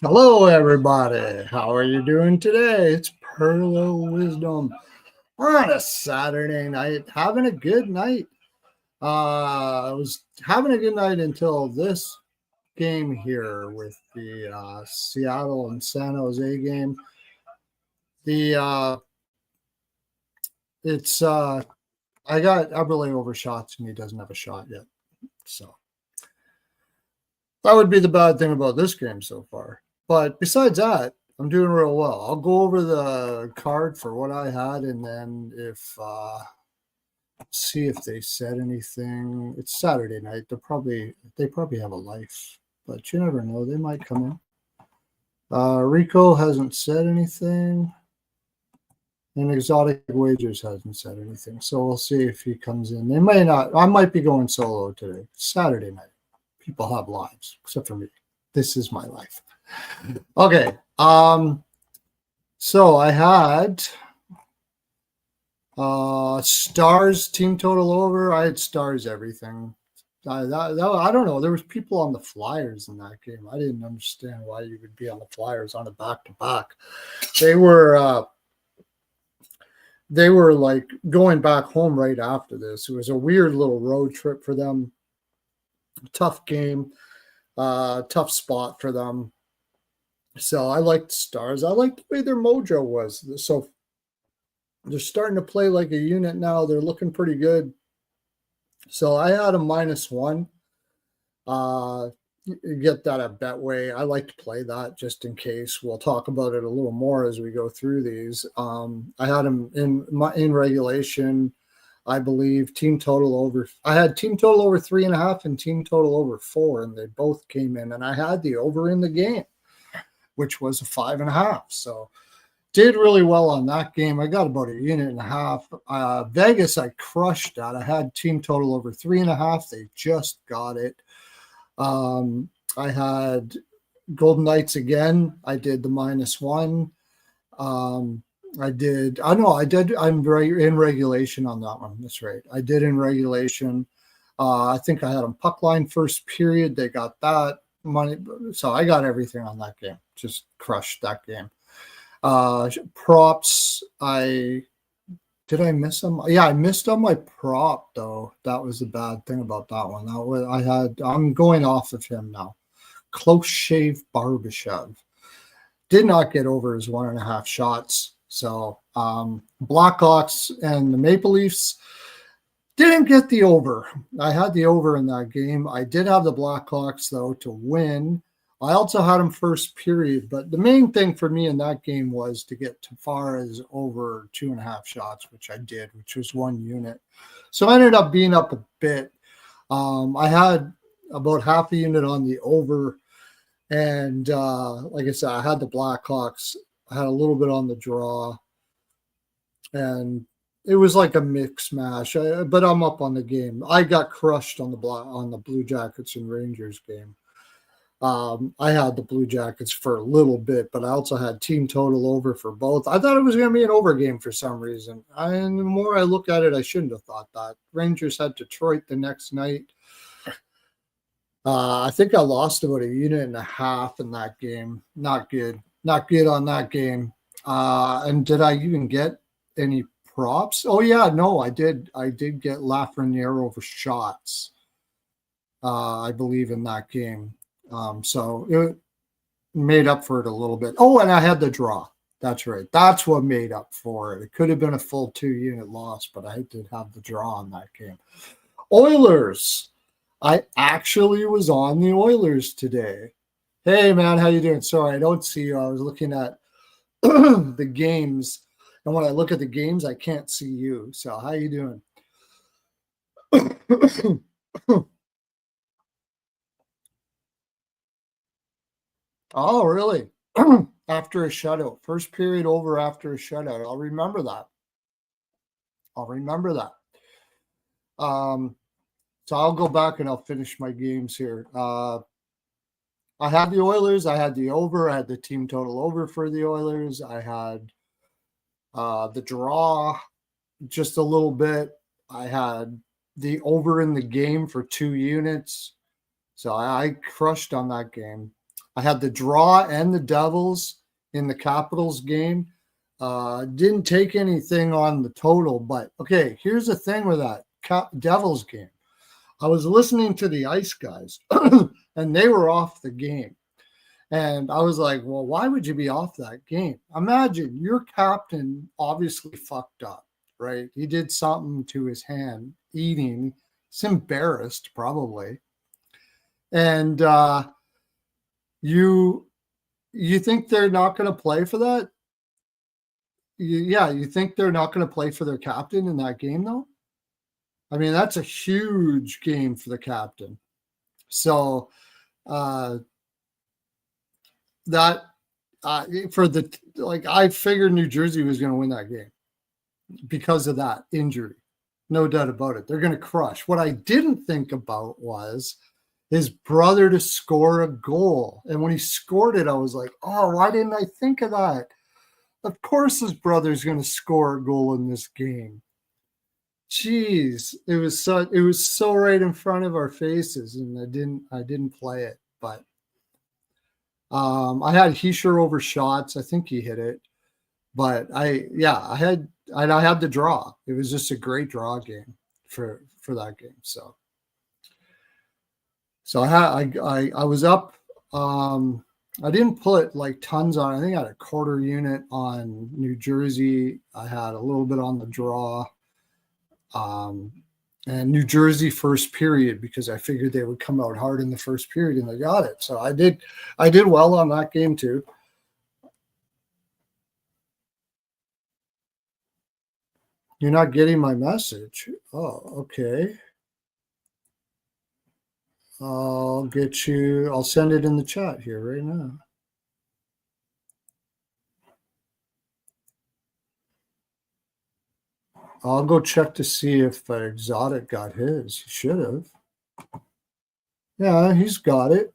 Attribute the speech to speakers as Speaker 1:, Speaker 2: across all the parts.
Speaker 1: Hello, everybody. How are you doing today? It's Pearlo Wisdom on a Saturday night, having a good night. I was having a good night until this game here with the Seattle and San Jose game. The it's I got Eberle overshots and he doesn't have a shot yet, so that would be the bad thing about this game so far. But besides that, I'm doing real well. I'll go over the card for what I had, and then if see if they said anything. It's Saturday night. They probably have a life, but you never know. They might come in. Rico hasn't said anything, and Exotic Wagers hasn't said anything. So we'll see if he comes in. They may not. I might be going solo today. It's Saturday night. People have lives, except for me. This is my life. Okay. So I had stars team total over. I had stars everything. I don't know. There was people on the Flyers in that game. I didn't understand why you would be on the Flyers on a back-to-back. They were like going back home right after this. It was a weird little road trip for them. Tough game, tough spot for them. So I liked Stars. I liked the way their mojo was. So they're starting to play like a unit now. They're looking pretty good. So I had a -1. You get that at Betway. I like to play that just in case. We'll talk about it a little more as we go through these. I had them in regulation. I believe team total over. I had team total over 3.5 and team total over 4, and they both came in. And I had the over in the game, which was a 5.5. So did really well on that game. I got about 1.5 units. Vegas, I crushed that. I had team total over 3.5. They just got it. I had Golden Knights again. I did the -1. I did. I know I did. I'm very in regulation on that one. That's right. I did in regulation. I think I had them puck line first period. They got that money. So I got everything on that game. Just crushed that game. Props. Did I miss them? Yeah, I missed on my prop though. That was the bad thing about that one. I'm going off of him now. Close shave Barbashev. Did not get over his 1.5 shots. So Blackhawks and the Maple Leafs didn't get the over. I had the over in that game. I did have the Blackhawks though to win. I also had them first period, but the main thing for me in that game was to get to far as over 2.5 shots, which I did, which was 1 unit. So I ended up being up a bit. I had about half a unit on the over, and like I said, I had the Blackhawks. I had a little bit on the draw, and it was like a mix mash. But I'm up on the game. I got crushed on the Blue Jackets and Rangers game. I had the Blue Jackets for a little bit, but I also had team total over for both. I thought it was going to be an over game for some reason. And the more I look at it, I shouldn't have thought that. Rangers had Detroit the next night. I think I lost about 1.5 units in that game. Not good. Not good on that game. And did I even get any props? Oh, yeah, no, I did. I did get Lafreniere over shots, I believe, in that game. So it made up for it a little bit. Oh, and I had the draw. That's right. That's what made up for it. It could have been a full 2-unit loss, but I did have the draw in that game. Oilers. I actually was on the Oilers today. Hey, man, how you doing? Sorry, I don't see you. I was looking at the games, and when I look at the games, I can't see you. So how you doing? Oh, really? After a shutout. First period over after a shutout. I'll remember that. So I'll go back and I'll finish my games here. I had the Oilers. I had the over. I had the team total over for the Oilers. I had the draw just a little bit. I had the over in the game for 2 units. So I crushed on that game. I had the draw and the Devils in the Capitals game. Didn't take anything on the total, but okay, here's the thing with that Devils game. I was listening to the Ice guys, and they were off the game. And I was like, well, why would you be off that game? Imagine your captain obviously fucked up, right? He did something to his hand eating. He's embarrassed, probably. And you think they're not going to play for that? You think they're not going to play for their captain in that game, though? I mean, that's a huge game for the captain. So I figured New Jersey was going to win that game because of that injury. No doubt about it. They're going to crush. What I didn't think about was his brother to score a goal. And when he scored it, I was like, oh, why didn't I think of that? Of course his brother's going to score a goal in this game. Jeez, it was so right in front of our faces, and I didn't play it. But I had Heischer over shots. I think he hit it. But I had the draw. It was just a great draw game for that game. So I was up. I didn't put like tons on. I think I had a quarter unit on New Jersey. I had a little bit on the draw. And New Jersey first period, because I figured they would come out hard in the first period, and they got it. So I did well on that game too. You're not getting my message. Oh, okay. I'll send it in the chat here right now. I'll go check to see if Exotic got his. He should have. Yeah, he's got it.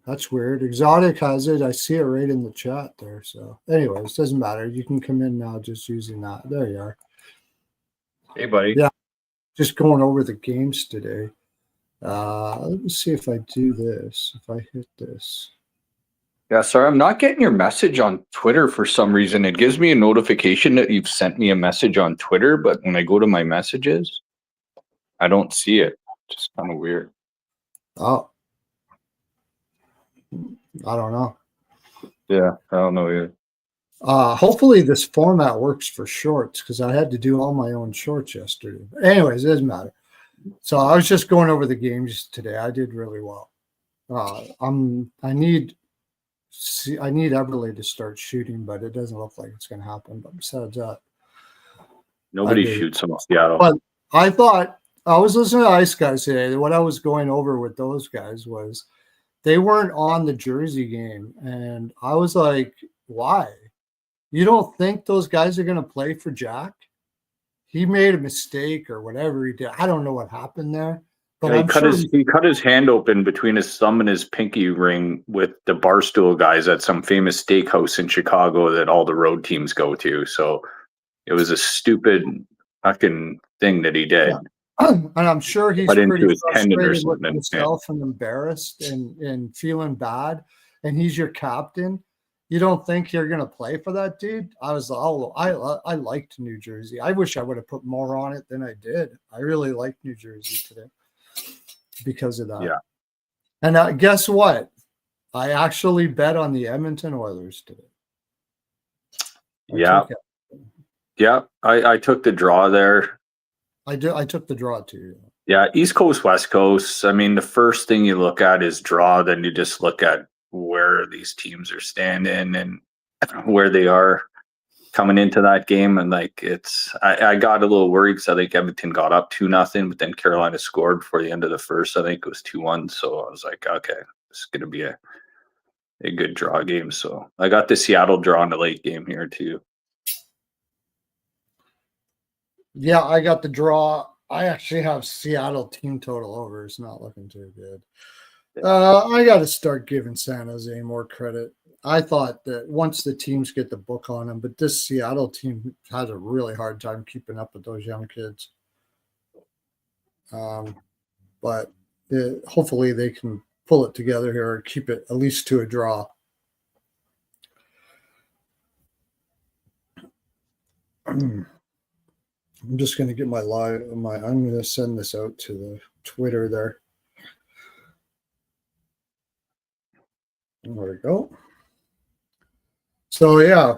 Speaker 1: That's weird. Exotic has it. I see it right in the chat there. So anyways, doesn't matter. You can come in now just using that. There you are.
Speaker 2: Hey, buddy.
Speaker 1: Yeah, just going over the games today. Let me see if I do this. If I hit this.
Speaker 2: Yeah, sorry, I'm not getting your message on Twitter for some reason. It gives me a notification that you've sent me a message on Twitter, but when I go to my messages, I don't see it. Just kind of weird.
Speaker 1: Oh. I don't know.
Speaker 2: Yeah, I don't know either.
Speaker 1: Hopefully this format works for shorts, because I had to do all my own shorts yesterday. But anyways, it doesn't matter. So I was just going over the games today. I did really well. I need Everly to start shooting, but it doesn't look like it's going to happen. But besides that,
Speaker 2: nobody shoots in Seattle.
Speaker 1: But I thought, I was listening to Ice Guys today. What I was going over with those guys was they weren't on the Jersey game, and I was like, why? You don't think those guys are going to play for Jack? He made a mistake or whatever he did. I don't know what happened there. But
Speaker 2: he cut his hand open between his thumb and his pinky ring with the Barstool guys at some famous steakhouse in Chicago that all the road teams go to. So it was a stupid fucking thing that he did.
Speaker 1: Yeah. And I'm sure he's pretty frustrated with himself and embarrassed and feeling bad. And he's your captain. You don't think you're going to play for that dude? I liked New Jersey. I wish I would have put more on it than I did. I really liked New Jersey today because of that.
Speaker 2: Yeah.
Speaker 1: And guess what? I actually bet on the Edmonton Oilers today.
Speaker 2: I took the draw there.
Speaker 1: I took the draw too.
Speaker 2: Yeah, East Coast, West Coast. I mean, the first thing you look at is draw. Then you just look at where these teams are standing and where they are coming into that game. And like, I got a little worried because I think Edmonton got up 2-0, but then Carolina scored before the end of the first. I think it was 2-1. So I was like, okay, this is going to be a good draw game. So I got the Seattle draw in the late game here too.
Speaker 1: Yeah, I got the draw. I actually have Seattle team total over. It's not looking too good. I got to start giving San Jose more credit. I thought that once the teams get the book on them, but this Seattle team has a really hard time keeping up with those young kids. But hopefully they can pull it together here and keep it at least to a draw. I'm just going to get I'm going to send this out to the Twitter there. There we go. So yeah,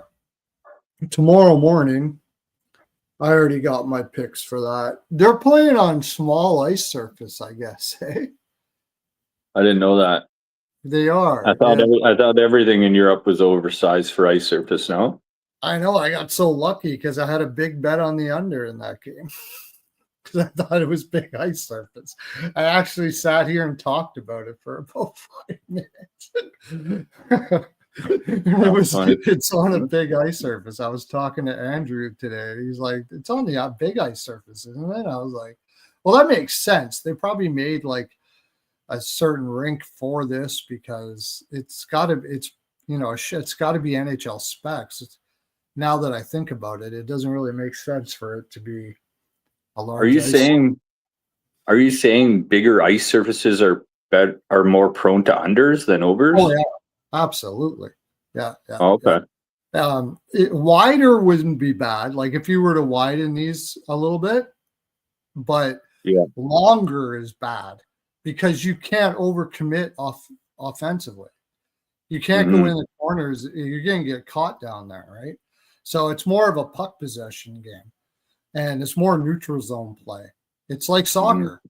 Speaker 1: tomorrow morning, I already got my picks for that. They're playing on small ice surface, I guess. Hey,
Speaker 2: I didn't know that.
Speaker 1: they are.
Speaker 2: I thought everything in Europe was oversized for ice surface. No.
Speaker 1: I know. I got so lucky because I had a big bet on the under in that game because I thought it was big ice surface. I actually sat here and talked about it for about 5 minutes. It's on a big ice surface. I was talking to Andrew today. He's like, it's on the big ice surface, isn't it? I was like, well, that makes sense. They probably made like a certain rink for this because it's got to be NHL specs. Now that I think about it, it doesn't really make sense for it to be a large.
Speaker 2: Are you saying bigger ice surfaces are more prone to unders than overs?
Speaker 1: Oh yeah, absolutely. Yeah.
Speaker 2: Oh, okay.
Speaker 1: Yeah. Wider wouldn't be bad. Like if you were to widen these a little bit, but longer is bad because you can't overcommit offensively. You can't go in the corners. You're going to get caught down there, right? So it's more of a puck possession game, and it's more neutral zone play. It's like soccer.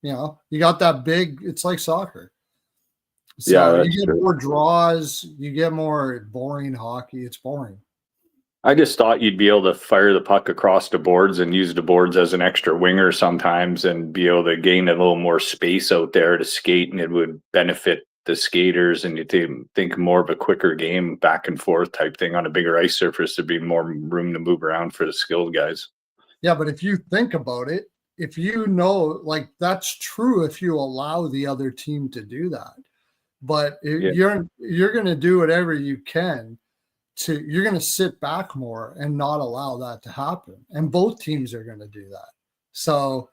Speaker 1: You got that big. It's like soccer. So you get more draws. You get more boring hockey. It's boring.
Speaker 2: I just thought you'd be able to fire the puck across the boards and use the boards as an extra winger sometimes, and be able to gain a little more space out there to skate, and it would benefit the skaters, and you think more of a quicker game back and forth type thing on a bigger ice surface. There'd be more room to move around for the skilled guys.
Speaker 1: Yeah, but if you think about it, if you know, like that's true if you allow the other team to do that. But you're going to do whatever you can you're going to sit back more and not allow that to happen. And both teams are going to do that. So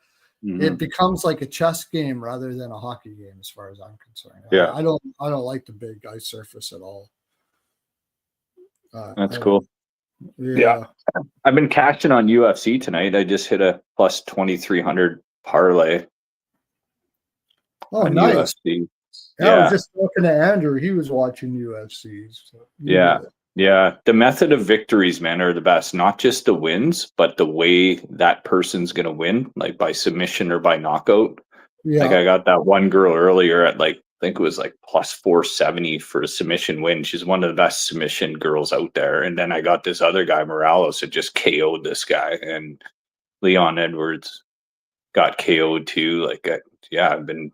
Speaker 1: it becomes like a chess game rather than a hockey game, as far as I'm concerned.
Speaker 2: Yeah,
Speaker 1: I don't like the big ice surface at all.
Speaker 2: That's cool.
Speaker 1: Yeah,
Speaker 2: I've been cashing on UFC tonight. I just hit a plus 2,300 parlay.
Speaker 1: Oh, nice.
Speaker 2: UFC.
Speaker 1: I was just talking to Andrew. He was watching UFC. So
Speaker 2: Yeah. The method of victories, man, are the best. Not just the wins, but the way that person's going to win, like by submission or by knockout. Yeah. Like I got that one girl earlier at I think it was like plus 470 for a submission win. She's one of the best submission girls out there. And then I got this other guy, Morales, that just KO'd this guy. And Leon Edwards got KO'd too. I've been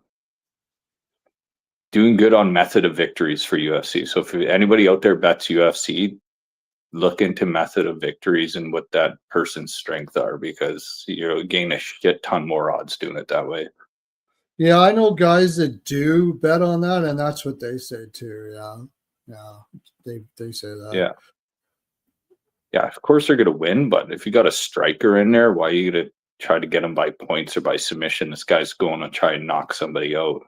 Speaker 2: doing good on method of victories for UFC. So if anybody out there bets UFC, look into method of victories and what that person's strengths are, because you'll gain a shit ton more odds doing it that way.
Speaker 1: Yeah, I know guys that do bet on that, and that's what they say too. Yeah, they say that.
Speaker 2: Yeah. Of course they're gonna win, but if you got a striker in there, why are you gonna try to get him by points or by submission? This guy's going to try and knock somebody out.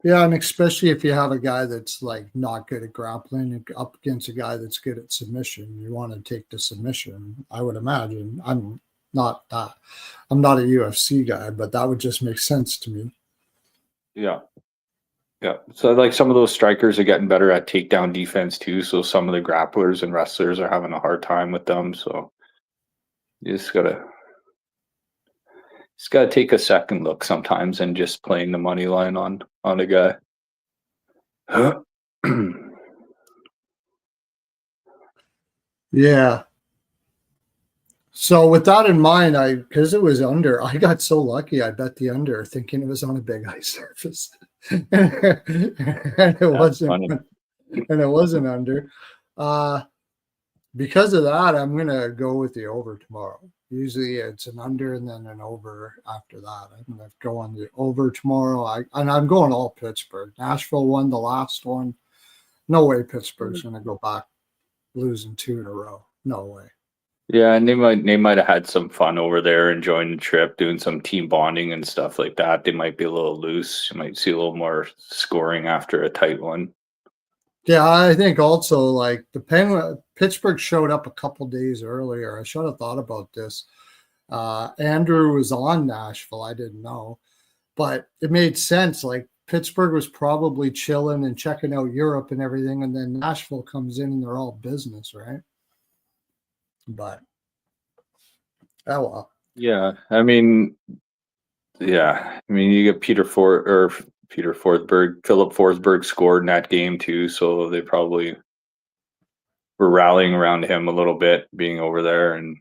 Speaker 1: Yeah, and especially if you have a guy that's like not good at grappling up against a guy that's good at submission, you want to take the submission. I would imagine. I'm not a UFC guy, but that would just make sense to me.
Speaker 2: Yeah. So some of those strikers are getting better at takedown defense too. So some of the grapplers and wrestlers are having a hard time with them. So you just gotta take a second look sometimes and just playing the money line on a guy.
Speaker 1: Yeah. So with that in mind, because it was under, I got so lucky. I bet the under, thinking it was on a big ice surface, and it wasn't under. Because of that, I'm gonna go with the over tomorrow. Usually it's an under and then an over after that. I'm going to go on the over tomorrow. I'm going all Pittsburgh. Nashville won the last one. No way Pittsburgh's going to go back losing 2 in a row. No way.
Speaker 2: Yeah, and they might have had some fun over there, enjoying the trip, doing some team bonding and stuff like that. They might be a little loose. You might see a little more scoring after a tight one.
Speaker 1: Yeah, I think also like the Penguin Pittsburgh showed up a couple days earlier. I should have thought about this. Andrew was on Nashville. I didn't know, but it made sense. Like Pittsburgh was probably chilling and checking out Europe and everything, and then Nashville comes in and they're all business, right? But oh well.
Speaker 2: Yeah, I mean, you get Peter Forsberg, Philip Forsberg scored in that game too, so they probably were rallying around him a little bit being over there, and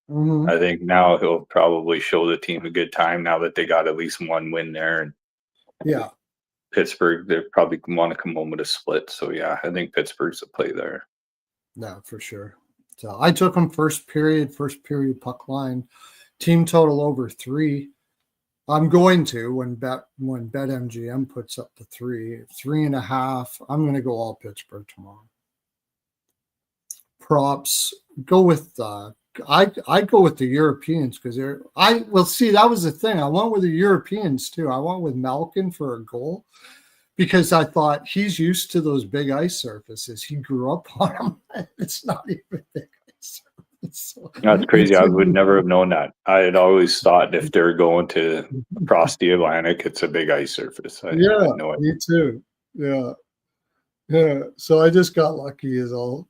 Speaker 1: Mhm.
Speaker 2: I think now he'll probably show the team a good time now that they got at least one win there. And
Speaker 1: Yeah,
Speaker 2: Pittsburgh, they probably want to come home with a split. So yeah, I think Pittsburgh's a play there.
Speaker 1: no, for sure. So I took them first period puck line, team total over 3. I'm going to when BetMGM puts up the 3.5. I'm going to go all Pittsburgh tomorrow. Props go with I go with the Europeans because see that was the thing. I went with the Europeans too. I went with Malkin for a goal because I thought he's used to those big ice surfaces. He grew up on them. It's not even big ice surface. So
Speaker 2: That's crazy. I would never have known that. I had always thought if they're going to across the Atlantic, it's a big ice surface. I
Speaker 1: yeah,
Speaker 2: had no idea.
Speaker 1: me too. Yeah. Yeah. So I just got lucky is all.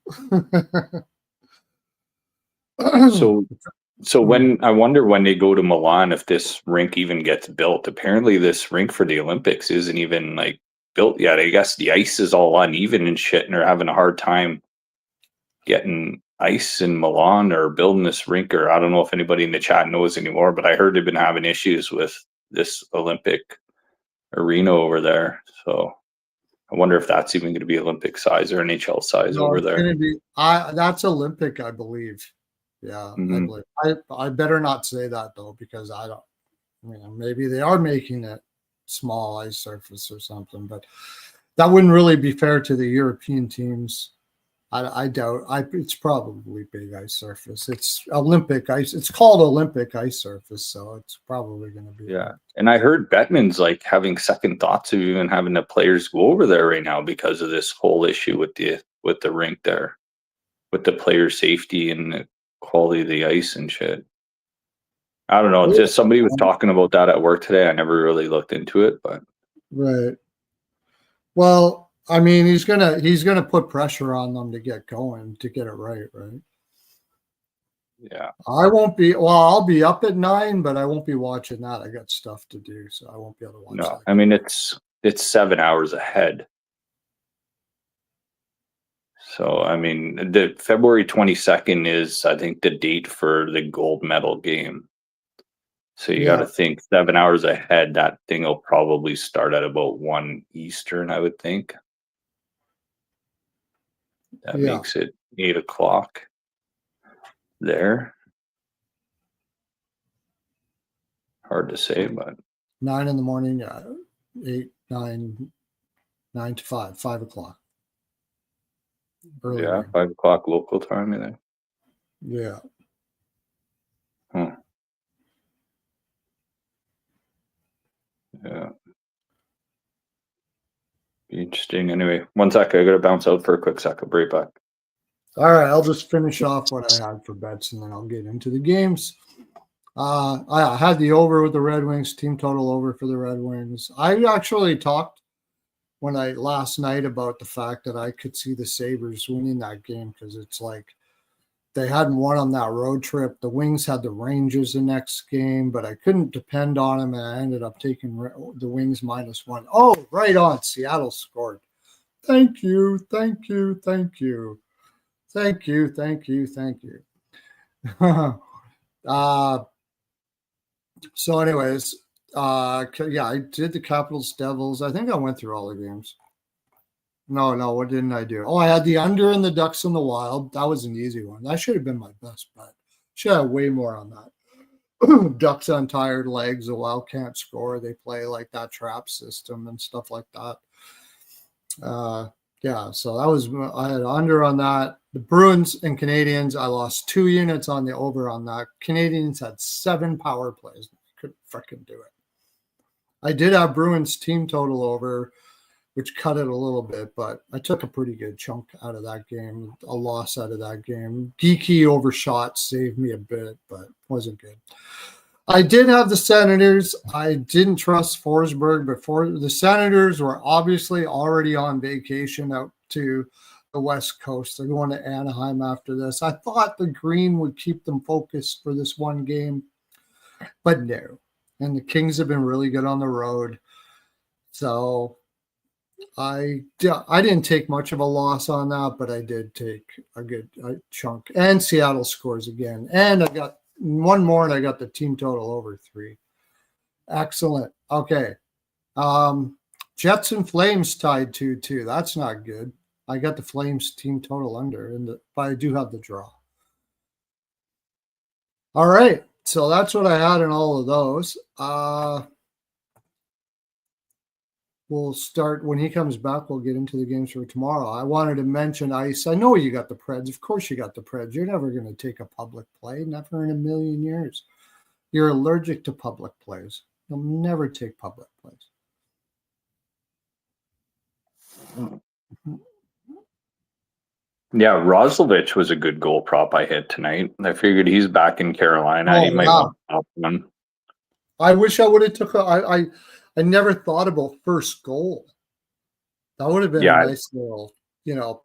Speaker 2: So when I wonder when they go to Milan if this rink even gets built. Apparently this rink for the Olympics isn't even like built yet. I guess the ice is all uneven and shit, and they're having a hard time getting ice in Milan or building this rink. Or I don't know if anybody in the chat knows anymore, but I heard they've been having issues with this Olympic arena over there. So I wonder if that's even going to be Olympic size or NHL size
Speaker 1: No,
Speaker 2: over
Speaker 1: it's
Speaker 2: there.
Speaker 1: gonna be that's Olympic, I believe. Yeah, I
Speaker 2: Mhm.
Speaker 1: believe. I better not say that though, because I don't maybe they are making it small ice surface or something, but that wouldn't really be fair to the European teams. I doubt it's probably big ice surface. It's Olympic ice. It's called Olympic ice surface, so it's probably gonna be
Speaker 2: Yeah. And I heard Bettman's like having second thoughts of even having the players go over there right now because of this whole issue with the rink there, with the player safety and the quality of the ice and shit. I don't know. It's just somebody was talking about that at work today. I never really looked into it, but
Speaker 1: right. Well, I mean, he's gonna put pressure on them to get going to get it right, right?
Speaker 2: yeah.
Speaker 1: I won't be. Well, I'll be up at 9, but I won't be watching that. I got stuff to do, so I won't be able to watch
Speaker 2: No.
Speaker 1: that.
Speaker 2: I mean it's 7 hours ahead. So I mean the February 22nd is I think the date for the gold medal game. So you got to
Speaker 1: Yeah,
Speaker 2: think 7 hours ahead. That thing will probably start at about 1 Eastern, I would think. That
Speaker 1: yeah.
Speaker 2: makes it 8 o'clock there. Hard to say, but
Speaker 1: 9 in the morning. Yeah, 8, 9, 9 to 5, 5 o'clock. Early
Speaker 2: yeah,
Speaker 1: game.
Speaker 2: 5 o'clock local time. I think.
Speaker 1: Yeah.
Speaker 2: Huh. Yeah, be interesting. Anyway, 1 sec. I got to bounce out for a quick sec. I'll be right back.
Speaker 1: All right, I'll just finish off what I had for bets, and then I'll get into the games. I had the over with the Red Wings, team total over for the Red Wings. I actually talked last night about the fact that I could see the Sabres winning that game because it's like they hadn't won on that road trip. The Wings had the Rangers the next game, but I couldn't depend on them, and I ended up taking the Wings -1. Oh, right on. Seattle scored. Thank you, thank you, thank you, thank you, thank you, thank you. So, anyways, yeah, I did the Capitals Devils. I think I went through all the games. No, what didn't I do? Oh, I had the under and the Ducks in the Wild. That was an easy one. That should have been my best bet. Should have way more on that. Ducks on tired legs. The Wild can't score. They play like that trap system and stuff like that. Yeah, so that was I had under on that. The Bruins and Canadians, I lost 2 units on the over on that. Canadians had 7 power plays. Couldn't freaking do it. I did have Bruins team total over, which cut it a little bit, but I took a pretty good chunk out of that game, a loss out of that game. Geeky overshot saved me a bit, but wasn't good. I did have the Senators. I didn't trust Forsberg, but the Senators were obviously already on vacation out to the West Coast. They're going to Anaheim after this. I thought the green would keep them focused for this one game, but no. And the Kings have been really good on the road. So I didn't take much of a loss on that, but I did take a good chunk. And Seattle scores again. And I got one more, and I got the team total over 3. Excellent. Okay. Jets and Flames tied 2-2. That's not good. I got the Flames team total under, but I do have the draw. All right. So that's what I had in all of those. We'll start when he comes back. We'll get into the games for tomorrow. I wanted to mention ice. I know you got the Preds. Of course you got the Preds. You're never going to take a public play. Never in a million years. You're allergic to public plays. You'll never take public plays.
Speaker 2: Yeah, Roslovich was a good goal prop I hit tonight. I figured he's back in Carolina. He might want to top one.
Speaker 1: I wish I would have took I never thought about first goal. That would have been a nice little,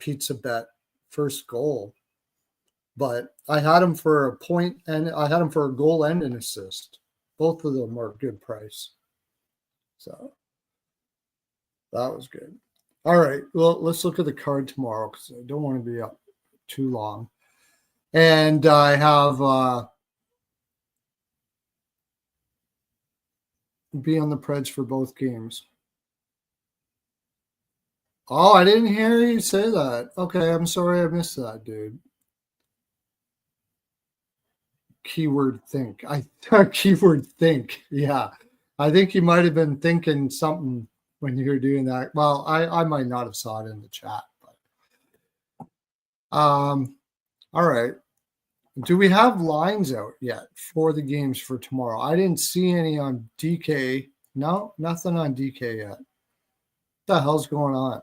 Speaker 1: pizza bet, first goal. But I had him for a point, and I had him for a goal and an assist. Both of them were a good price. So that was good. All right. Well, let's look at the card tomorrow because I don't want to be up too long. And I have be on the Preds for both games. Oh, I didn't hear you say that. Okay, I'm sorry I missed that, dude. Keyword think. Keyword think. Yeah. I think you might have been thinking something when you were doing that. Well, I might not have saw it in the chat, but all right. Do we have lines out yet for the games for tomorrow? I didn't see any on DK. No, nothing on DK yet. What the hell's going on?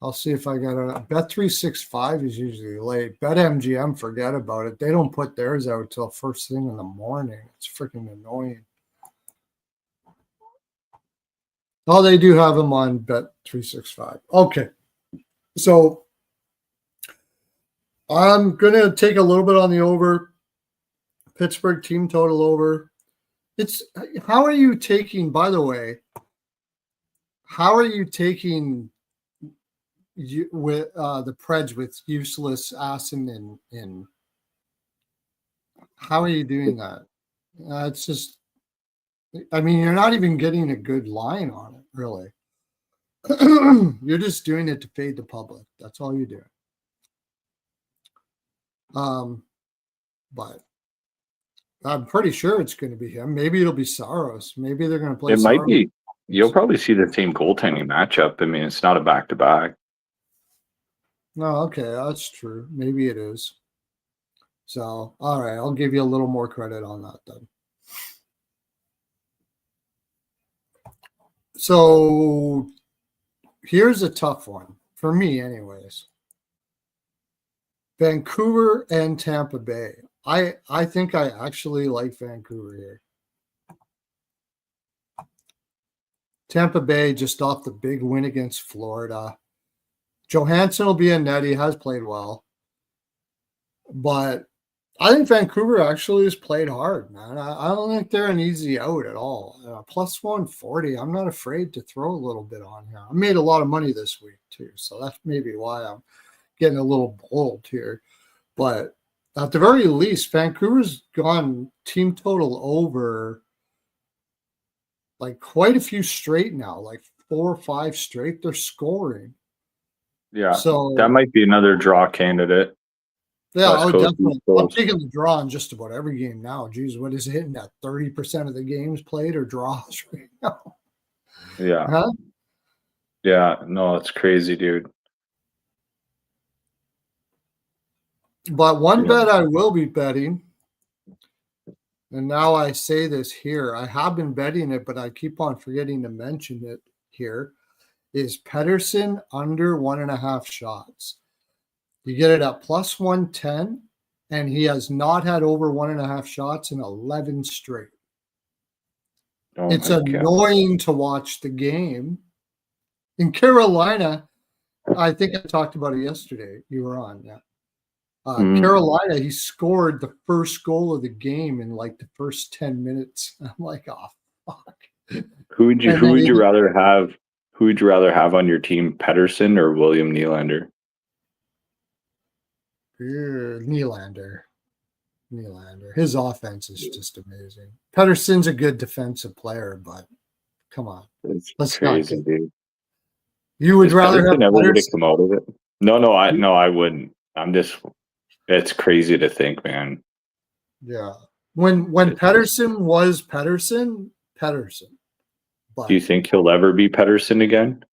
Speaker 1: I'll see if I got it. Bet365 is usually late. BetMGM, forget about it. They don't put theirs out till first thing in the morning. It's freaking annoying. Oh, they do have them on Bet365. Okay. So I'm going to take a little bit on the over. Pittsburgh team total over. How are you taking, by the way, how are you taking with the Preds with useless Assen in? How are you doing that? It's just, I mean, you're not even getting a good line on it, really. You're just doing it to fade the public. That's all you're doing. But I'm pretty sure it's going to be him. Maybe it'll be Saros. Maybe they're going to play.
Speaker 2: It might be. You'll probably see the same goaltending matchup. I mean, it's not a back-to-back.
Speaker 1: No, okay, that's true. Maybe it is. So, all right, I'll give you a little more credit on that then. So, here's a tough one for me, anyways. Vancouver and Tampa Bay. I think I actually like Vancouver here. Tampa Bay just off the big win against Florida. Johansson will be a net. He has played well. But I think Vancouver actually has played hard, man. I don't think they're an easy out at all. Plus 140. I'm not afraid to throw a little bit on here. I made a lot of money this week, too. So that's maybe why I'm getting a little bold here. But at the very least, Vancouver's gone team total over like quite a few straight now, like 4 or 5 straight. They're scoring.
Speaker 2: Yeah,
Speaker 1: so
Speaker 2: that might be another draw candidate.
Speaker 1: Yeah, I would definitely. I'm taking the draw in just about every game now. Geez, what is it hitting at 30% of the games played or draws right now?
Speaker 2: Yeah.
Speaker 1: Huh?
Speaker 2: Yeah, no, it's crazy, dude.
Speaker 1: But one
Speaker 2: Yeah.
Speaker 1: bet I will be betting, and now I say this here, I have been betting it, but I keep on forgetting to mention it here, is Pedersen under 1.5 shots. You get it at plus 110, and he has not had over 1.5 shots in 11 straight.
Speaker 2: Oh
Speaker 1: It's
Speaker 2: my God.
Speaker 1: annoying to watch the game. In Carolina, I think I talked about it yesterday. You were on, yeah. Carolina, he scored the first goal of the game in like the first 10 minutes. I'm like, oh fuck.
Speaker 2: Who would you rather have? Who would you rather have on your team, Pedersen or William Nylander?
Speaker 1: Nylander. His offense is just amazing. Pedersen's a good defensive player, but come on.
Speaker 2: It's crazy, dude.
Speaker 1: You would rather
Speaker 2: Pedersen
Speaker 1: have
Speaker 2: ever going to
Speaker 1: Pedersen?
Speaker 2: come out of it? No, I wouldn't. I'm just. It's crazy to think, man.
Speaker 1: Yeah. When Pedersen was Pedersen. But
Speaker 2: Do you think he'll ever be Pedersen again?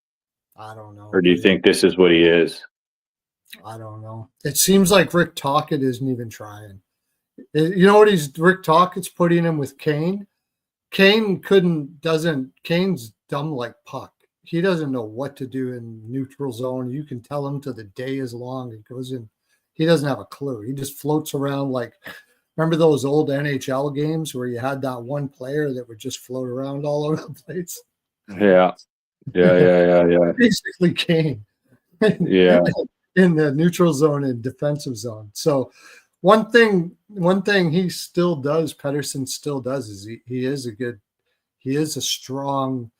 Speaker 1: I don't know.
Speaker 2: Or do you think this is what he is?
Speaker 1: I don't know. It seems like Rick Tocchet isn't even trying. You know what Rick Tocchett's putting him with Kane? Kane's dumb like puck. He doesn't know what to do in neutral zone. You can tell him till the day is long. It goes in. He doesn't have a clue. He just floats around like, remember those old NHL games where you had that one player that would just float around all over the place?
Speaker 2: Yeah.
Speaker 1: Basically Kane.
Speaker 2: Yeah.
Speaker 1: In the neutral zone and defensive zone. So one thing he still does, Pedersen still does, is he is a strong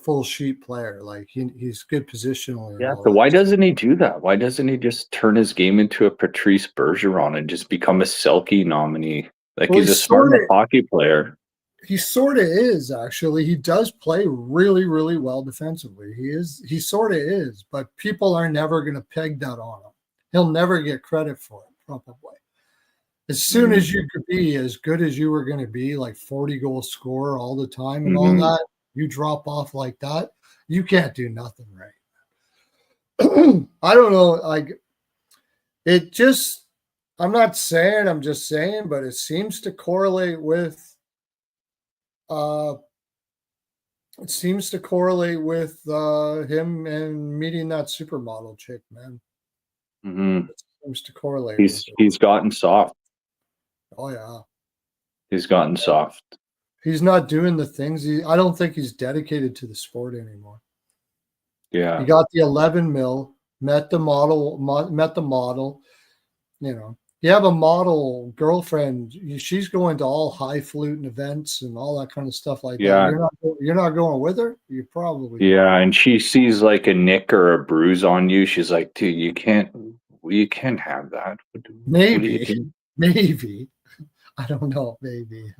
Speaker 1: full sheet player. Like he's good positionally.
Speaker 2: Yeah. So why doesn't he do that? Why doesn't he just turn his game into a Patrice Bergeron and just become a Selke nominee? Like he's a smart hockey player.
Speaker 1: He sort of is, actually. He does play really, really well defensively. He sort of is, but people are never going to peg that on him. He'll never get credit for it, probably. As soon as you could be as good as you were going to be, like 40-goal scorer all the time and all that, you drop off like that, you can't do nothing right. I don't know. Like, it just, I'm not saying, I'm just saying, but it seems to correlate with him and meeting that supermodel chick, man. It seems to correlate.
Speaker 2: He's gotten soft.
Speaker 1: Oh yeah,
Speaker 2: he's gotten soft.
Speaker 1: He's not doing the things. I don't think he's dedicated to the sport anymore.
Speaker 2: Yeah,
Speaker 1: he got the 11 mil, met the model. You know, you have a model girlfriend, she's going to all highfalutin events and all that kind of stuff like that. You're not going with her? You probably
Speaker 2: and she sees like a nick or a bruise on you. She's like, dude, you can't have that.
Speaker 1: Maybe. I don't know. Maybe.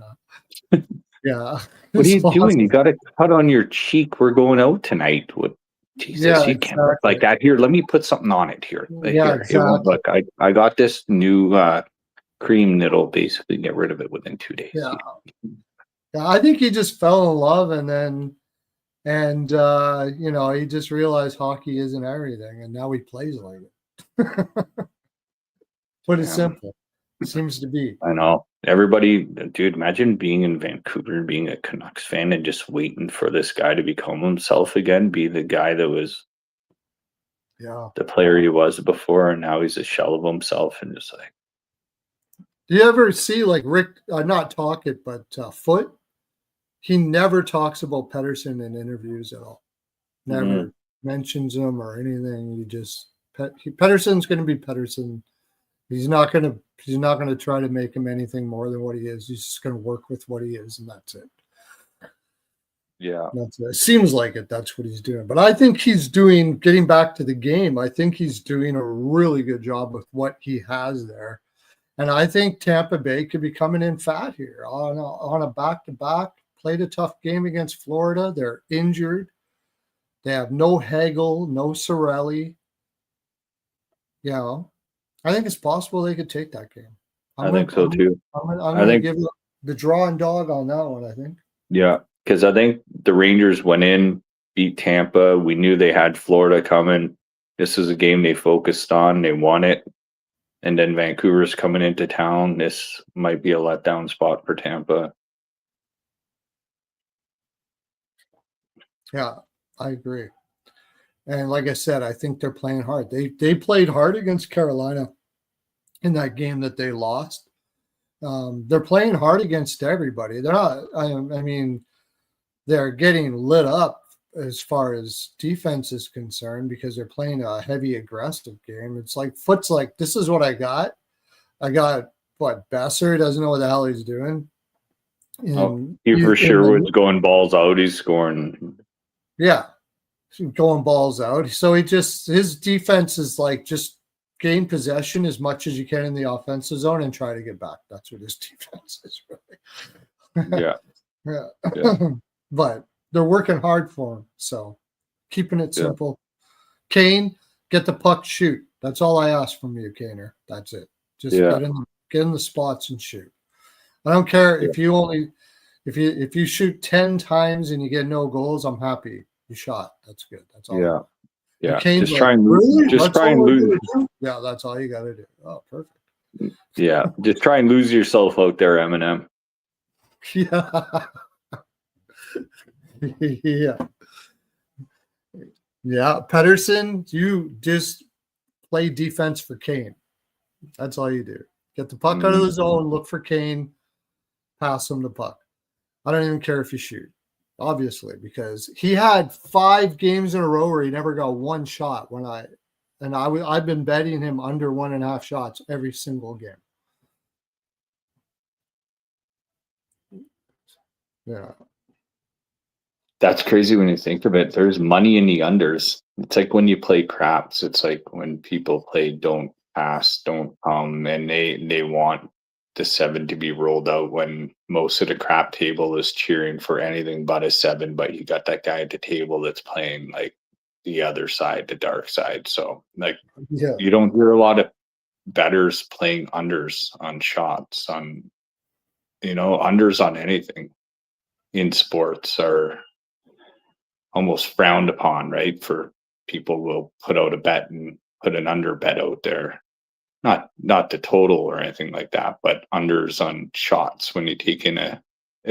Speaker 1: Yeah.
Speaker 2: What are you doing? You got a cut on your cheek. We're going out tonight. What? Jesus, you can't look like that. Here, let me put something on it here. It won't look. I got this new cream that'll basically get rid of it within 2 days.
Speaker 1: Yeah, I think he just fell in love, and he just realized hockey isn't everything, and now he plays like it. Put it simple. It seems to be.
Speaker 2: I know. Everybody, dude, imagine being in Vancouver and being a Canucks fan and just waiting for this guy to become himself again, be the guy that was the player he was before, and now he's a shell of himself, and just like.
Speaker 1: Do you ever see like Rick, not Tocchet, but Foote? He never talks about Pedersen in interviews at all. Never mentions him or anything. Pedersen's going to be Pedersen. He's not going to try to make him anything more than what he is. He's just going to work with what he is, and that's it.
Speaker 2: Yeah.
Speaker 1: That's it. It seems like it. That's what he's doing. But I think getting back to the game, I think he's doing a really good job with what he has there. And I think Tampa Bay could be coming in fat here on a back-to-back. Played a tough game against Florida. They're injured. They have no Hagel, no Cirelli. I think it's possible they could take that game.
Speaker 2: I think so too.
Speaker 1: I'm going to give the draw and dog on that one, I think.
Speaker 2: Yeah, because I think the Rangers went in beat Tampa. We knew they had Florida coming. This is a game they focused on. They won it. And then Vancouver's coming into town. This might be a letdown spot for Tampa.
Speaker 1: Yeah, I agree. And like I said, I think they're playing hard. They played hard against Carolina in that game that they lost. They're playing hard against everybody. They're not. I mean, they're getting lit up as far as defense is concerned because they're playing a heavy aggressive game. It's like Foot's like, this is what I got. I got what Besser doesn't know what the hell he's doing.
Speaker 2: Kiefer Sherwood's going balls out. He's scoring.
Speaker 1: Yeah, going balls out. So his defense is like just gain possession as much as you can in the offensive zone and try to get back. That's what his defense is really. Yeah. But they're working hard for him. So keeping it simple. Kane, get the puck, shoot. That's all I ask from you, Kaner. That's it. Just get in the spots and shoot. I don't care if you shoot 10 times and you get no goals, I'm happy. You shot. That's good. That's all.
Speaker 2: Yeah. Just try and lose. Just try and lose.
Speaker 1: Yeah, that's all you got to do. Oh, perfect.
Speaker 2: Yeah, just try and lose yourself out there, Eminem.
Speaker 1: Yeah. Yeah. Pedersen, you just play defense for Kane. That's all you do. Get the puck out of the zone, look for Kane, pass him the puck. I don't even care if you shoot, obviously, because he had 5 games in a row where he never got one shot I've been betting him under 1.5 shots every single game. Yeah.
Speaker 2: That's crazy when you think of it. There's money in the unders. It's like when you play craps. It's like when people play don't pass, don't come, and they want the 7 to be rolled out when most of the crap table is cheering for anything but a 7, but you got that guy at the table that's playing like the other side, the dark side. So like you don't hear a lot of bettors playing unders on shots, on unders on anything in sports are almost frowned upon, right? For people will put out a bet and put an under bet out there. Not the total or anything like that, but unders on shots when you take in a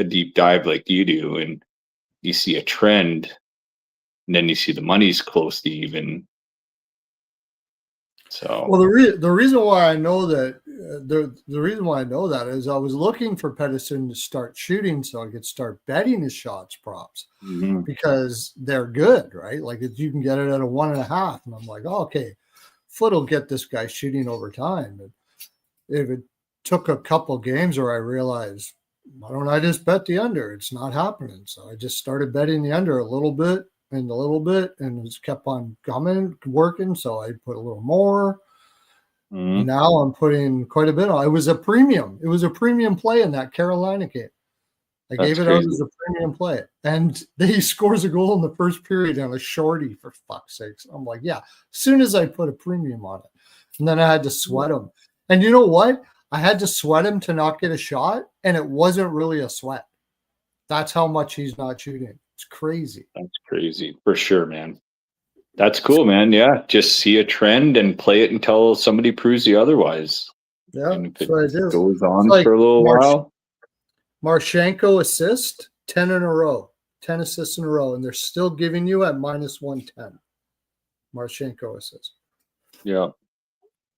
Speaker 2: deep dive like you do and you see a trend and then you see the money's close to even. So
Speaker 1: well, the reason why I know that the reason why I know that is I was looking for Pedersen to start shooting so I could start betting his shots props because they're good, right? Like you can get it at a 1.5, and I'm like, oh, okay, Foot will get this guy shooting over time. And if it took a couple games where I realized, why don't I just bet the under? It's not happening. So I just started betting the under a little bit, and it just kept on coming, working. So I put a little more. Now I'm putting quite a bit on. It was a premium play in that Carolina game. I gave it out as a premium play. And he scores a goal in the first period on a shorty, for fuck's sakes. I'm like, yeah, as soon as I put a premium on it. And then I had to sweat him. And you know what? I had to sweat him to not get a shot, and it wasn't really a sweat. That's how much he's not shooting. It's crazy.
Speaker 2: That's crazy for sure, man. That's cool, man. Yeah, just see a trend and play it until somebody proves you otherwise.
Speaker 1: Yeah,
Speaker 2: and if it
Speaker 1: that's what I do.
Speaker 2: goes on for a little while.
Speaker 1: Marchenko assist, 10 in a row, 10 assists in a row, and they're still giving you at minus 110. Marchenko assist.
Speaker 2: Yeah.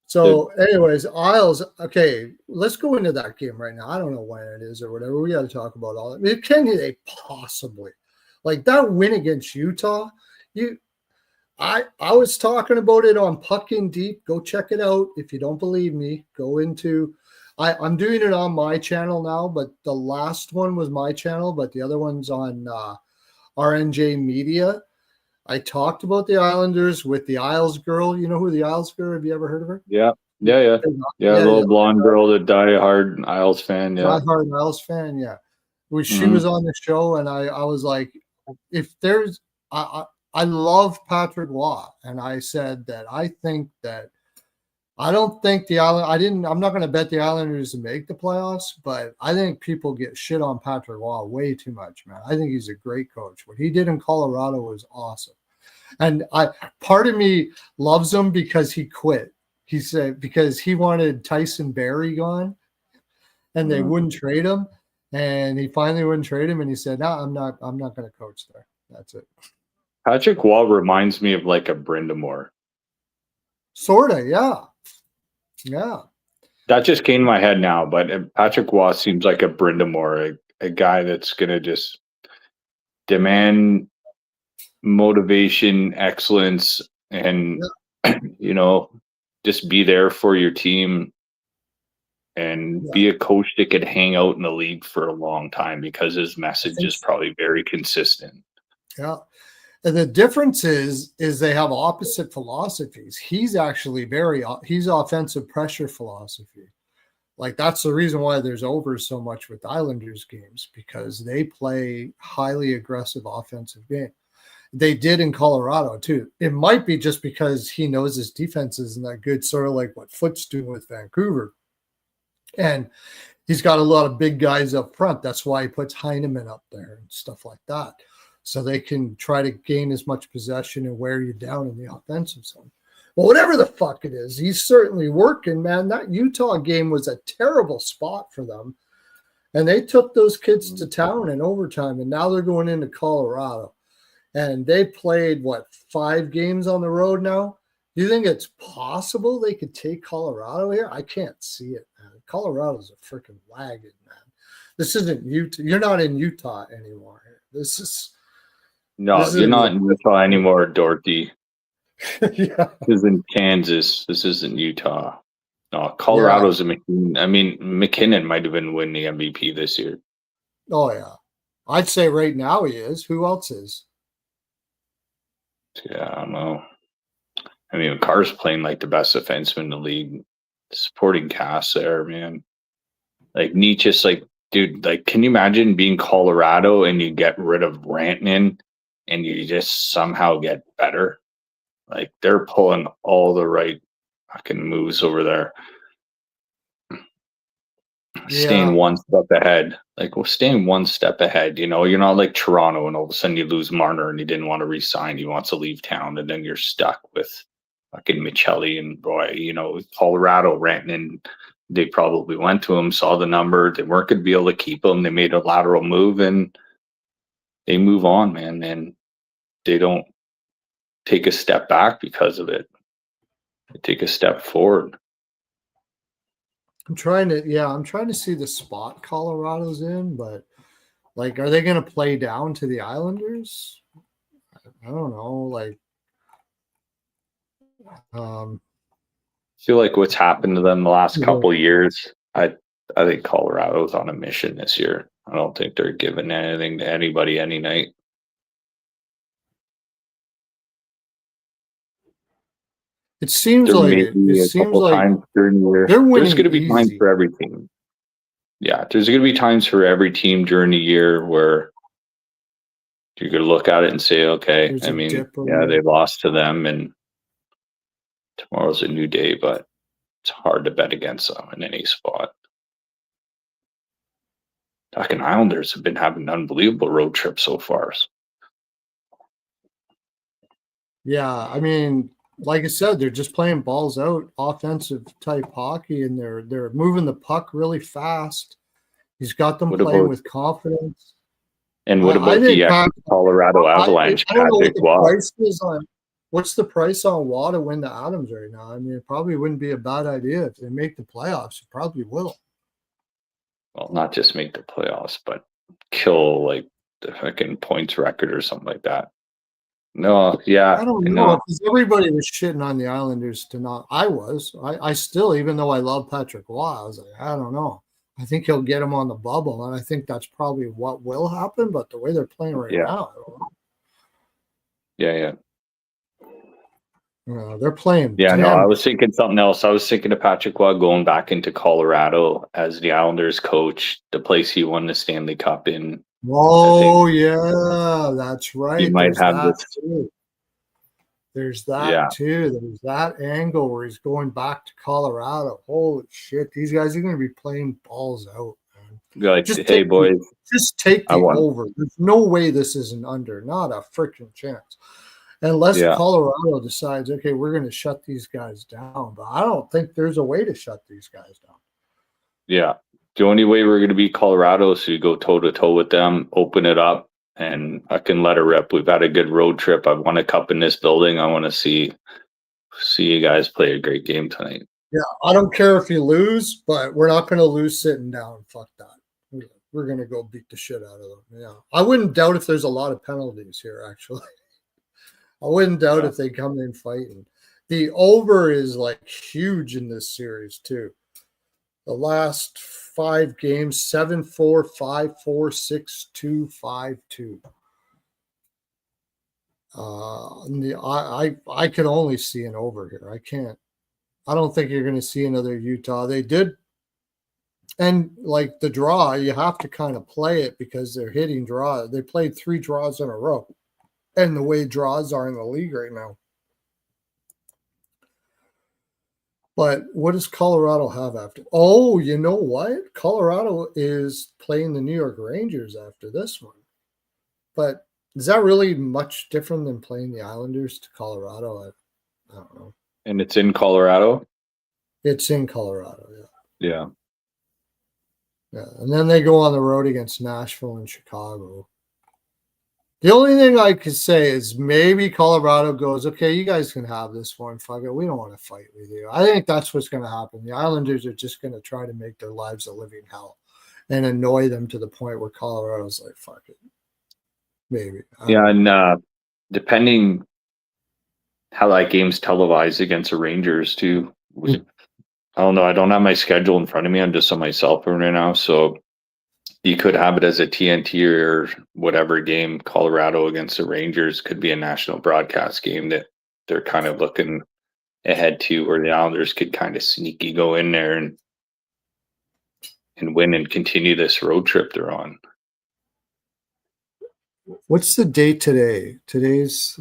Speaker 1: So, anyways, Isles. Okay, let's go into that game right now. I don't know when it is or whatever. We got to talk about all that. I mean, can they possibly, like that win against Utah? I was talking about it on Pucking Deep. Go check it out if you don't believe me. Go into. I'm doing it on my channel now, but the last one was my channel, but the other one's on RNJ Media. I talked about the Islanders with the Isles girl. You know who the Isles girl? Have you ever heard of her?
Speaker 2: Yeah. Little blonde girl, the die-hard Isles fan. Yeah.
Speaker 1: Die-hard Isles fan. Yeah. She was on the show, and I was like, if there's, I love Patrick Waugh, and I said that I think that I don't think the Island. I'm not going to bet the Islanders to make the playoffs, but I think people get shit on Patrick Waugh way too much, man. I think he's a great coach. What he did in Colorado was awesome, and part of me loves him because he quit. He said because he wanted Tyson Barrie gone, and they wouldn't trade him, and he finally wouldn't trade him, and he said, "No, I'm not going to coach there. That's it."
Speaker 2: Patrick Waugh reminds me of like a Brindamore.
Speaker 1: Sorta, yeah. Yeah.
Speaker 2: That just came to my head now, but Patrick Waugh seems like a Brindamore, a guy that's going to just demand motivation, excellence, and, just be there for your team and be a coach that could hang out in the league for a long time because his message is probably very consistent.
Speaker 1: Yeah. And the difference is they have opposite philosophies. He's actually he's offensive pressure philosophy. Like that's the reason why there's over so much with Islanders games because they play highly aggressive offensive game. They did in Colorado too. It might be just because he knows his defense isn't that good, sort of like what Foot's doing with Vancouver. And he's got a lot of big guys up front. That's why he puts Heineman up there and stuff like that. So they can try to gain as much possession and wear you down in the offensive zone. Well, whatever the fuck it is, he's certainly working, man. That Utah game was a terrible spot for them. And they took those kids to town in overtime, and now they're going into Colorado. And they played, 5 games on the road now? Do you think it's possible they could take Colorado here? I can't see it, man. Colorado's a freaking wagon, man. This isn't Utah. You're not in Utah anymore. This is...
Speaker 2: No, you're not in Utah anymore, Dorothy.
Speaker 1: Yeah.
Speaker 2: This is in Kansas. This isn't Utah. No, Colorado's a McKinnon. I mean, McKinnon might have been winning the MVP this year.
Speaker 1: Oh, yeah. I'd say right now he is. Who else is?
Speaker 2: Yeah, I don't know. I mean, Carr's playing like the best defenseman in the league. Supporting cast there, man. Like, Nietzsche's like, dude, like, can you imagine being Colorado and you get rid of Rantanen and you just somehow get better? Like, they're pulling all the right fucking moves over there. Staying one step ahead. Like, staying one step ahead. You're not like Toronto and all of a sudden you lose Marner and he didn't want to re-sign. He wants to leave town and then you're stuck with fucking Michelli and Roy. Colorado, Rantanen, they probably went to him, saw the number. They weren't going to be able to keep him. They made a lateral move and they move on, man. And they don't take a step back because of it. They take a step forward.
Speaker 1: I'm trying to see the spot Colorado's in, but like, are they going to play down to the Islanders? I don't know. Like,
Speaker 2: I feel like what's happened to them the last couple of years, I think Colorado's on a mission this year. I don't think they're giving anything to anybody any night.
Speaker 1: It seems like
Speaker 2: there's going to be times for every team. Yeah, there's going to be times for every team during the year where you're going to look at it and say, okay, they lost to them and tomorrow's a new day, but it's hard to bet against them in any spot. Fucking Islanders have been having an unbelievable road trip so far.
Speaker 1: Yeah, I mean, like I said, they're just playing balls out, offensive type hockey, and they're moving the puck really fast. He's got them playing with confidence.
Speaker 2: And what about the Colorado Avalanche?
Speaker 1: I don't know what the price is on. What's the price on Waugh to win the Adams right now? I mean, it probably wouldn't be a bad idea if they make the playoffs. It probably will.
Speaker 2: Well, not just make the playoffs, but kill like the fucking points record or something like that. No, yeah.
Speaker 1: I don't know, because everybody was shitting on the Islanders to not. I still, even though I love Patrick Waugh, I was like, I don't know. I think he'll get him on the bubble, and I think that's probably what will happen. But the way they're playing now, I don't know.
Speaker 2: Yeah.
Speaker 1: They're playing.
Speaker 2: Yeah, no, I was thinking something else. I was thinking of Patrick Waugh going back into Colorado as the Islanders coach, the place he won the Stanley Cup in.
Speaker 1: Oh, yeah, that's right.
Speaker 2: He might have this.
Speaker 1: Too. There's that
Speaker 2: Yeah.
Speaker 1: too. There's that angle where he's going back to Colorado. Holy shit, these guys are going to be playing balls out, man.
Speaker 2: Be like,
Speaker 1: Just
Speaker 2: hey, boys,
Speaker 1: take
Speaker 2: I
Speaker 1: the
Speaker 2: won.
Speaker 1: over. There's no way this isn't under. Not a freaking chance. Unless
Speaker 2: Yeah.
Speaker 1: Colorado decides, okay, we're going to shut these guys down. But I don't think there's a way to shut these guys down.
Speaker 2: Yeah. The only way we're going to beat Colorado is to go toe to toe with them, open it up, and I can let it rip. We've had a good road trip. I've won a cup in this building. I want to see you guys play a great game tonight.
Speaker 1: Yeah, I don't care if you lose, but we're not going to lose sitting down. Fuck that. We're going to go beat the shit out of them. Yeah. I wouldn't doubt if there's a lot of penalties here, actually. I wouldn't doubt if they come in fighting. The over is like huge in this series, too. The last 5 games 7-4, 5-4, 6-2, 5-2. I can only see an over here. I don't think you're going to see another Utah. They did, and like the draw, you have to kind of play it because they're hitting draw. They played 3 draws in a row, and the way draws are in the league right now. But what does Colorado have after? Oh, you know what? Colorado is playing the New York Rangers after this one. But is that really much different than playing the Islanders to Colorado? I don't know.
Speaker 2: And it's in Colorado?
Speaker 1: It's in Colorado, yeah.
Speaker 2: Yeah.
Speaker 1: Yeah, and then they go on the road against Nashville and Chicago. The only thing I could say is maybe Colorado goes, okay, you guys can have this one. Fuck it. We don't want to fight with you. I think that's what's going to happen. The Islanders are just going to try to make their lives a living hell and annoy them to the point where Colorado's like, fuck it. Maybe.
Speaker 2: Yeah, and depending how that game's televised against the Rangers too. I don't know. I don't have my schedule in front of me. I'm just on my cell phone right now. So you could have it as a TNT or whatever game. Colorado against the Rangers could be a national broadcast game that they're kind of looking ahead to, where the Islanders could kind of sneaky go in there and win and continue this road trip they're on.
Speaker 1: What's the date today? Today's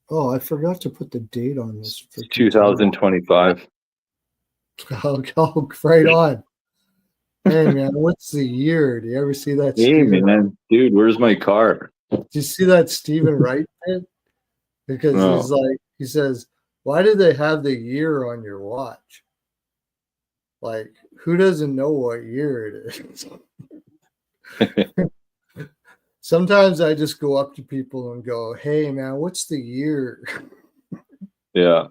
Speaker 1: I forgot to put the date on this.
Speaker 2: 2025.
Speaker 1: Oh, right on. Hey man, what's the year? Do you ever see that?
Speaker 2: Hey man, dude, where's my car?
Speaker 1: Do you see that Stephen Wright bit? Because he's like, he says, why do they have the year on your watch? Like, who doesn't know what year it is? Sometimes I just go up to people and go, hey man, what's the year?
Speaker 2: Yeah.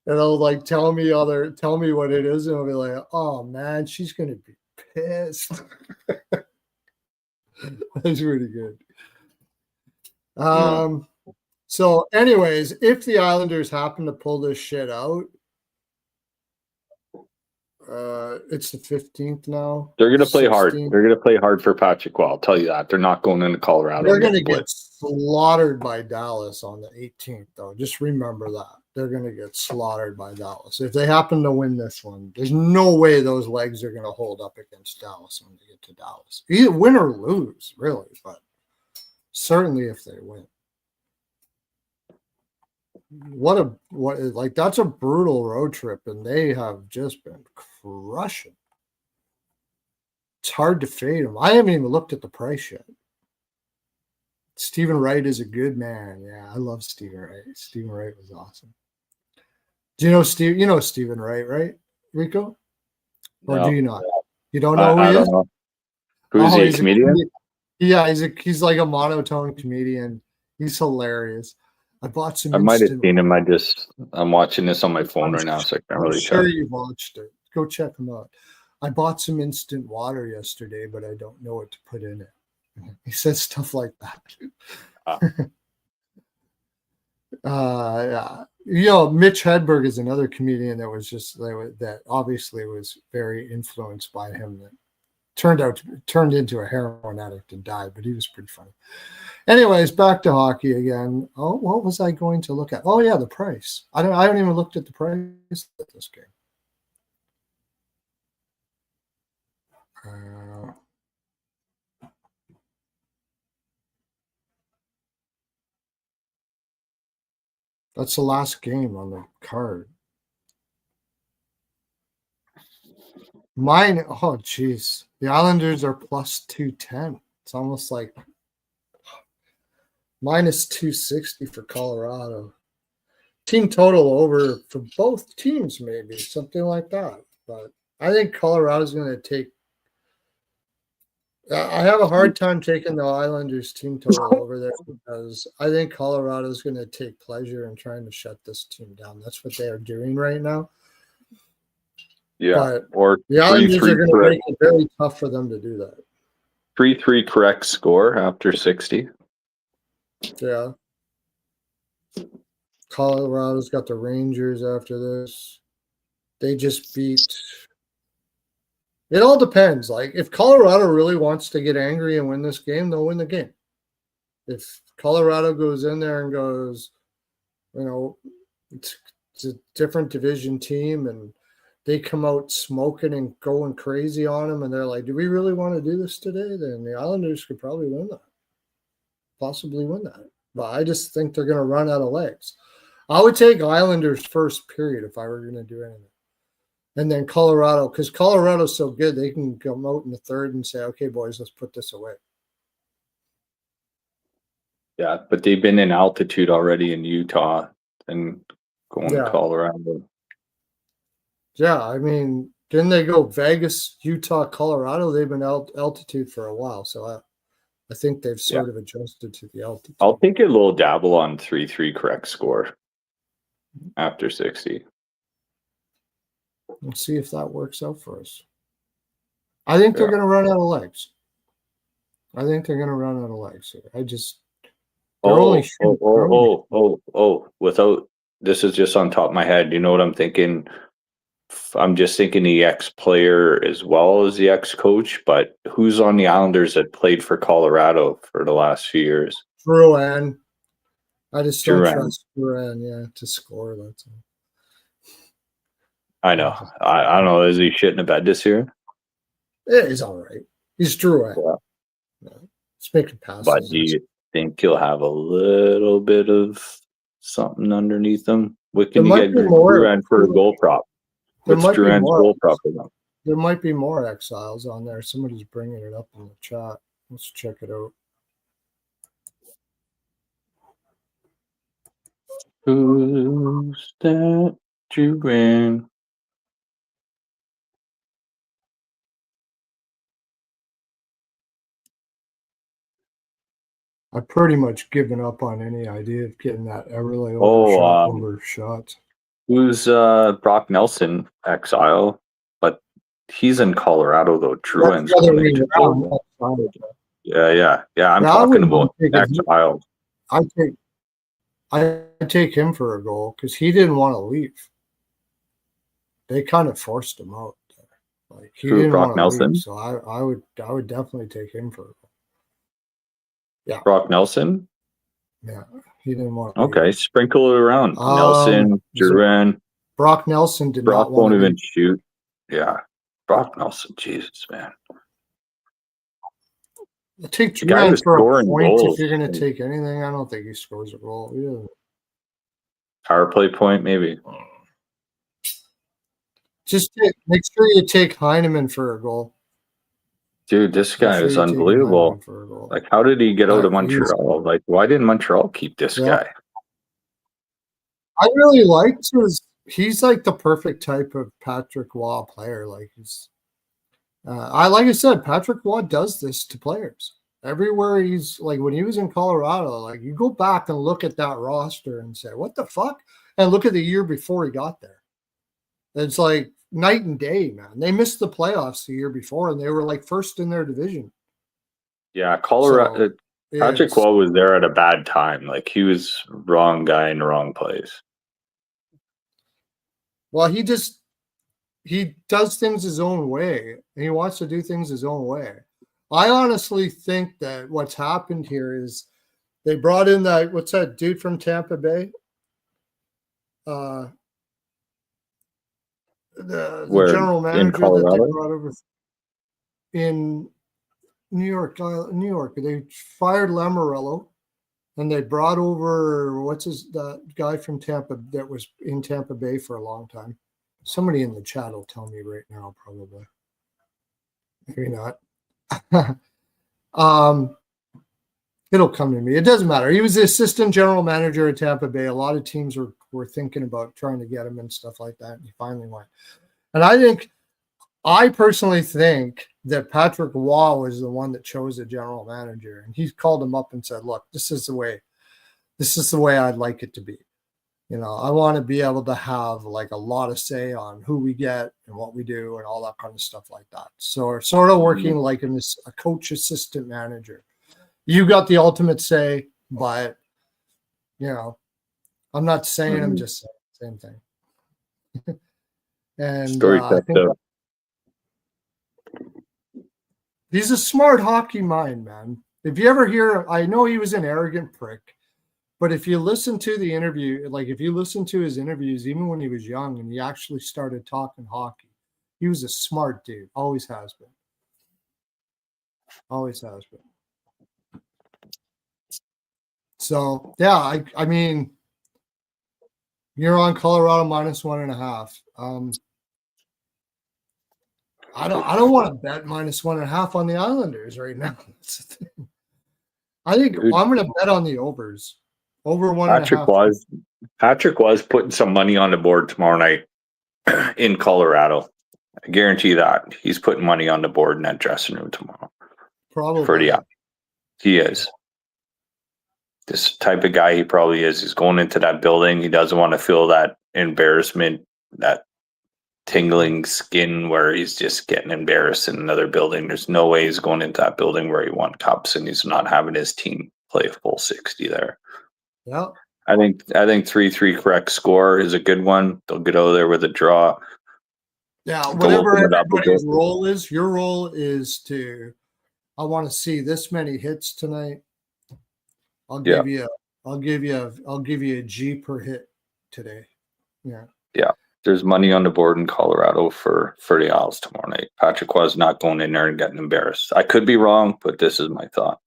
Speaker 1: And they'll like tell me what it is, and I'll be like, oh man, she's gonna be pissed. That's really good. So anyways, if the Islanders happen to pull this shit out, it's the 15th now.
Speaker 2: They're gonna play hard.
Speaker 1: 16th.
Speaker 2: They're gonna play hard for Patrick Wall. I'll tell you that. They're not going into Colorado.
Speaker 1: They're gonna get slaughtered by Dallas on the 18th, though. Just remember that. They're gonna get slaughtered by Dallas. If they happen to win this one, there's no way those legs are gonna hold up against Dallas when they get to Dallas. Either win or lose, really, but certainly if they win. That's a brutal road trip, and they have just been crushing. It's hard to fade them. I haven't even looked at the price yet. Stephen Wright is a good man. Yeah, I love Stephen Wright. Stephen Wright was awesome. Do you know Steve? You know Stephen Wright, right, Rico? Or
Speaker 2: no.
Speaker 1: do you not? You don't know who he is?
Speaker 2: Know. Who's he? A comedian?
Speaker 1: Yeah, he's like a monotone comedian. He's hilarious. I bought some.
Speaker 2: I might have seen him. I'm watching this on my phone right now, so I can't really
Speaker 1: tell. I'm sure you've watched it. Go check him out. I bought some instant water yesterday, but I don't know what to put in it. He says stuff like that. Yeah. You know, Mitch Hedberg is another comedian that obviously was very influenced by him. That turned into a heroin addict and died, but he was pretty funny. Anyways, back to hockey again. Oh, what was I going to look at? Oh yeah, the price. I haven't even looked at the price of this game. That's the last game on the card. Mine, oh jeez. The Islanders are plus 210. It's almost like minus 260 for Colorado. Team total over for both teams, maybe something like that. But I think Colorado's going to take. I have a hard time taking the Islanders team total over there because I think Colorado's going to take pleasure in trying to shut this team down. That's what they are doing right now.
Speaker 2: Yeah,
Speaker 1: But
Speaker 2: or
Speaker 1: the Islanders
Speaker 2: 3-3
Speaker 1: are going to
Speaker 2: correct.
Speaker 1: make it very tough for them to do that.
Speaker 2: 3-3 correct score after 60.
Speaker 1: Yeah. Colorado's got the Rangers after this. They just beat. It all depends. Like, if Colorado really wants to get angry and win this game, they'll win the game. If Colorado goes in there and goes, it's a different division team and they come out smoking and going crazy on them and they're like, do we really want to do this today? Then the Islanders could probably win that. Possibly win that. But I just think they're going to run out of legs. I would take Islanders first period if I were going to do anything. And then Colorado, because Colorado's so good, they can come out in the third and say, okay, boys, let's put this away.
Speaker 2: Yeah, but they've been in altitude already in Utah and going to Colorado.
Speaker 1: Yeah, I mean, didn't they go Vegas, Utah, Colorado? They've been altitude for a while, so I think they've sort of adjusted to the altitude.
Speaker 2: I'll take a little dabble on 3-3 correct score after 60.
Speaker 1: We'll see if that works out for us. I think they're going to run out of legs. I just
Speaker 2: without, this is just on top of my head. You know what I'm thinking? I'm just thinking the ex-player as well as the ex-coach, but who's on the Islanders that played for Colorado for the last few years?
Speaker 1: Drouin. I just don't trust Drouin, to score. That's all.
Speaker 2: I know. I don't know. Is he shit in the bed this year?
Speaker 1: Yeah, he's all right. He's Drouin. Yeah. He's making passes.
Speaker 2: But do you think he'll have a little bit of something underneath him? What can you get Drouin for a goal prop? What's Drouin's goal prop for them?
Speaker 1: There might be more exiles on there. Somebody's bringing it up in the chat. Let's check it out.
Speaker 2: Who's that Drouin?
Speaker 1: I've pretty much given up on any idea of getting that Everly overshot.
Speaker 2: Who's Brock Nelson exile? But he's in Colorado though. Drouin's Yeah. I'm talking about exile.
Speaker 1: I take him for a goal because he didn't want to leave. They kind of forced him out there. Like he didn't want to leave, so I would definitely take him for a goal. Yeah.
Speaker 2: Brock Nelson?
Speaker 1: Yeah. He didn't want to
Speaker 2: Okay, leave. Sprinkle it around. Nelson, Drouin.
Speaker 1: Brock Nelson did
Speaker 2: Brock
Speaker 1: not want
Speaker 2: won't
Speaker 1: to
Speaker 2: even
Speaker 1: leave.
Speaker 2: shoot. Yeah. Brock Nelson, Jesus, man.
Speaker 1: Take Drouin for a point if you're going to take anything. I don't think he scores a goal. Yeah.
Speaker 2: Power play point, maybe.
Speaker 1: Just make sure you take Heineman for a goal.
Speaker 2: Dude, this guy is unbelievable. Like, how did he get out of Montreal? Like, why didn't Montreal keep this guy?
Speaker 1: I really liked he's like the perfect type of Patrick Waugh player. Like like I said, Patrick Waugh does this to players. Everywhere he's like, when he was in Colorado, like you go back and look at that roster and say, what the fuck? And look at the year before he got there. It's like night and day, man. They missed the playoffs the year before and they were like first in their division.
Speaker 2: Yeah, Colorado. So, Patrick Waugh was there at a bad time. Like he was wrong guy in the wrong place.
Speaker 1: Well, he does things his own way. And he wants to do things his own way. I honestly think that what's happened here is they brought in what's that dude from Tampa Bay? The general manager that they brought over in New York. They fired Lamoriello And they brought over that guy from Tampa that was in Tampa Bay for a long time. Somebody in the chat will tell me right now, probably. Maybe not. It'll come to me. It doesn't matter. He was the assistant general manager at Tampa Bay. A lot of teams were thinking about trying to get him and stuff like that. And he finally went. And I personally think that Patrick Waugh was the one that chose the general manager. And he called him up and said, look, this is the way I'd like it to be. I want to be able to have like a lot of say on who we get and what we do and all that kind of stuff like that. So sort of working like a coach assistant manager. You got the ultimate say, but I'm not saying, I'm just saying same thing. And I think he's a smart hockey mind, man. If you ever hear, I know he was an arrogant prick, but if you listen to the interview, like if you listen to his interviews, even when he was young and he actually started talking hockey, he was a smart dude. Always has been. Always has been. So, yeah, I mean, you're on Colorado -1.5. I don't want to bet -1.5 on the Islanders right now. That's the thing. I think I'm going to bet on the overs. Over 1.5.
Speaker 2: Patrick was putting some money on the board tomorrow night in Colorado. I guarantee that he's putting money on the board in that dressing room tomorrow.
Speaker 1: Probably.
Speaker 2: He is. This type of guy he probably is. He's going into that building. He doesn't want to feel that embarrassment, that tingling skin where he's just getting embarrassed in another building. There's no way he's going into that building where he won cups and he's not having his team play a full 60 there.
Speaker 1: Yeah.
Speaker 2: I think 3-3 correct score is a good one. They'll get out there with a draw.
Speaker 1: Yeah, whatever everybody's role is, your role is I want to see this many hits tonight. I'll give you a G per hit today. Yeah.
Speaker 2: Yeah. There's money on the board in Colorado for the Isles tomorrow night. Patrick was not going in there and getting embarrassed. I could be wrong, but this is my thought.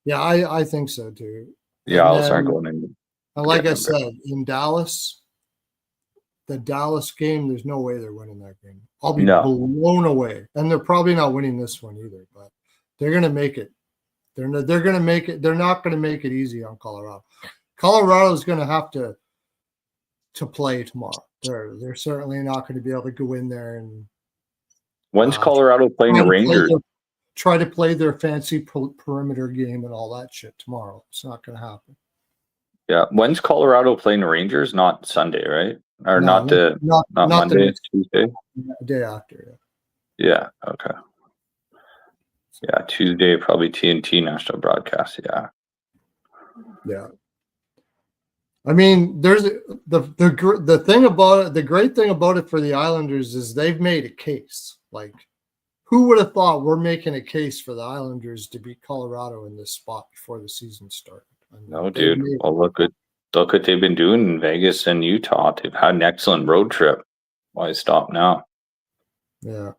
Speaker 1: Yeah, I think so too.
Speaker 2: The Isles aren't going in.
Speaker 1: And like I said, in Dallas, the Dallas game, there's no way they're winning that game. I'll be blown away. And they're probably not winning this one either, but they're going to make it. They're going to make it. They're not going to make it easy on Colorado. Colorado is going to have to play tomorrow. They're certainly not going to be able to go in there and.
Speaker 2: When's Colorado playing the Rangers?
Speaker 1: Try to play their fancy perimeter game and all that shit tomorrow. It's not going to happen.
Speaker 2: Yeah, when's Colorado playing the Rangers? Not Sunday, right? Or not Monday. It's Tuesday.
Speaker 1: The day after.
Speaker 2: Yeah. Okay. Yeah, Tuesday, probably TNT national broadcast. Yeah.
Speaker 1: Yeah. I mean, there's the thing about it. The great thing about it for the Islanders is they've made a case. Like, who would have thought we're making a case for the Islanders to beat Colorado in this spot before the season started? I mean,
Speaker 2: no, dude. Well, look what they've been doing in Vegas and Utah. They've had an excellent road trip. Why stop now?
Speaker 1: Yeah.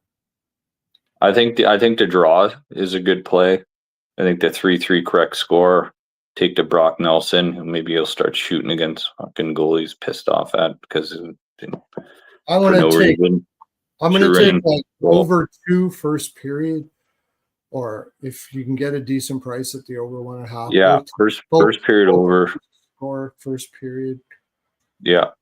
Speaker 2: I think the draw is a good play. I think the 3-3 correct score. Take to Brock Nelson, and maybe he'll start shooting against fucking goalies pissed off at because
Speaker 1: I'm gonna take like over 2 first period, or if you can get a decent price at the over 1.5.
Speaker 2: Yeah, first period over.
Speaker 1: Or first period.
Speaker 2: Yeah.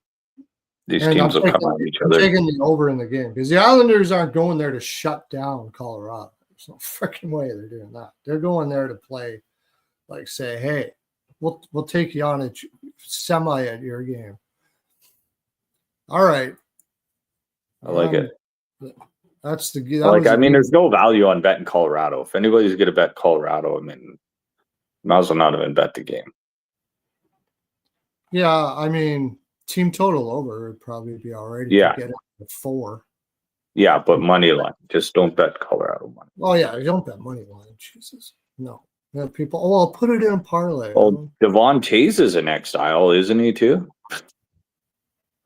Speaker 2: These teams will come at each other.
Speaker 1: I'm taking the over in the game because the Islanders aren't going there to shut down Colorado. There's no freaking way they're doing that. They're going there to play, like say, hey, we'll take you on a semi at your game. All right.
Speaker 2: I like it.
Speaker 1: That's the
Speaker 2: there's no value on betting Colorado. If anybody's going to bet Colorado, I mean, might as well not even bet the game.
Speaker 1: Yeah, I mean, team total over would probably be all right if you get it to 4.
Speaker 2: Yeah, but money line. Just don't bet Colorado money.
Speaker 1: Oh, yeah, don't bet money line. Jesus. No. People, I'll put it in a parlay.
Speaker 2: Oh, Devon Taze is an exile, isn't he, too?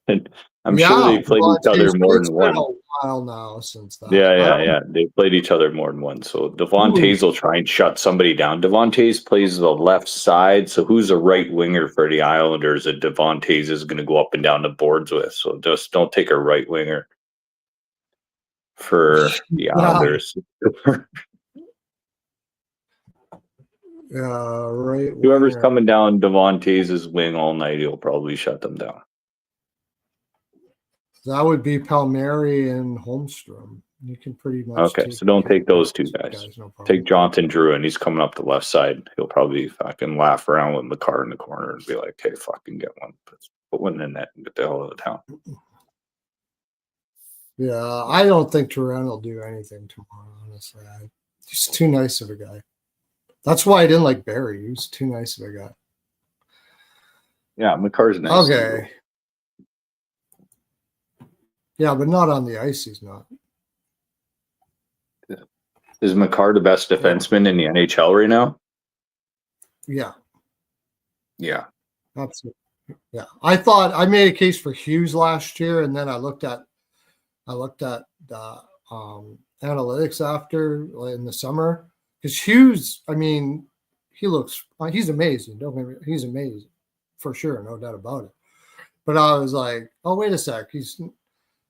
Speaker 2: And I'm sure they played each other more than once.
Speaker 1: while now since that.
Speaker 2: Yeah. They played each other more than once. So Devontae's will try and shut somebody down. Devontae's plays the left side. So who's a right winger for the Islanders that Devontae's is going to go up and down the boards with? So just don't take a right winger for the Islanders.
Speaker 1: Right.
Speaker 2: Whoever's
Speaker 1: winger.
Speaker 2: coming down Devontae's wing all night, he'll probably shut them down.
Speaker 1: That would be Palmieri and Holmstrom. You can pretty much
Speaker 2: Okay, so don't take those two guys.
Speaker 1: No
Speaker 2: take Jonathan Drew, and he's coming up the left side. He'll probably fucking laugh around with McCarr in the corner and be like, "Hey, fucking get one, put one in the net and get the hell out of town."
Speaker 1: Yeah, I don't think Toronto will do anything tomorrow. Honestly, he's too nice of a guy. That's why I didn't like Barry. He was too nice of a guy.
Speaker 2: Yeah, McCarr's nice.
Speaker 1: Okay. Yeah, but not on the ice. He's not.
Speaker 2: Is McCarr the best defenseman in the NHL right now?
Speaker 1: Yeah.
Speaker 2: Yeah.
Speaker 1: Absolutely. Yeah. I thought I made a case for Hughes last year, and then I looked at the analytics after in the summer. Because Hughes, I mean, he's amazing. Don't get me, he's amazing for sure, no doubt about it. But I was like, oh, wait a sec. He's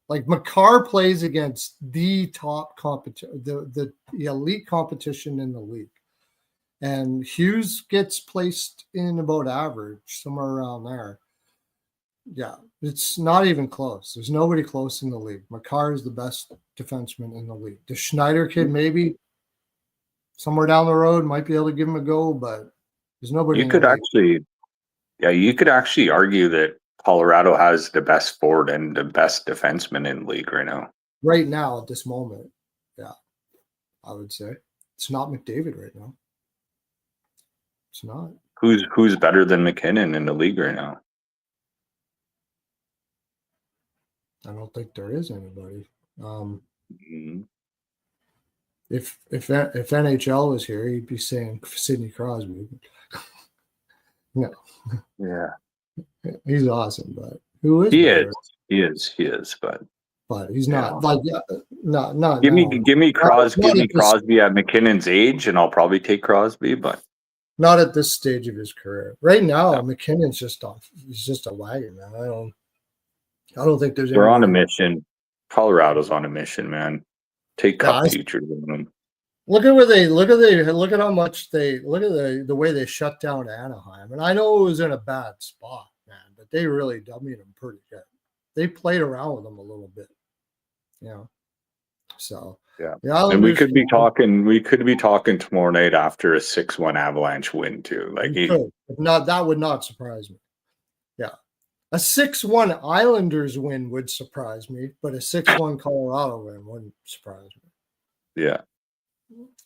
Speaker 1: like McCarr plays against the top competition, the elite competition in the league. And Hughes gets placed in about average, somewhere around there. Yeah, it's not even close. There's nobody close in the league. McCarr is the best defenseman in the league. The Schneider kid, maybe somewhere down the road, might be able to give him a go, but there's nobody.
Speaker 2: You could actually argue that Colorado has the best forward and the best defenseman in the league right now.
Speaker 1: Right now, at this moment, yeah, I would say it's not McDavid right now. It's not.
Speaker 2: Who's better than McKinnon in the league right now?
Speaker 1: I don't think there is anybody.
Speaker 2: Mm-hmm.
Speaker 1: If NHL was here, he'd be saying Sidney Crosby. No.
Speaker 2: Yeah.
Speaker 1: He's awesome, but who is
Speaker 2: he is, but
Speaker 1: he's not like not
Speaker 2: give me Crosby at McKinnon's age, and I'll probably take Crosby, but
Speaker 1: not at this stage of his career. Right now, McKinnon's he's just a wagon, man. I don't think there's
Speaker 2: they're on a mission. Colorado's on a mission, man. Take cup futures in them.
Speaker 1: Look at how much look at the way they shut down Anaheim. And I know it was in a bad spot, man, but they really dummied them pretty good. They played around with them a little bit, you know. So
Speaker 2: yeah. And we could be talking tomorrow night after a 6-1 Avalanche win too. Like
Speaker 1: that would not surprise me. Yeah. A 6-1 Islanders win would surprise me, but a 6-1 Colorado win wouldn't surprise me.
Speaker 2: Yeah.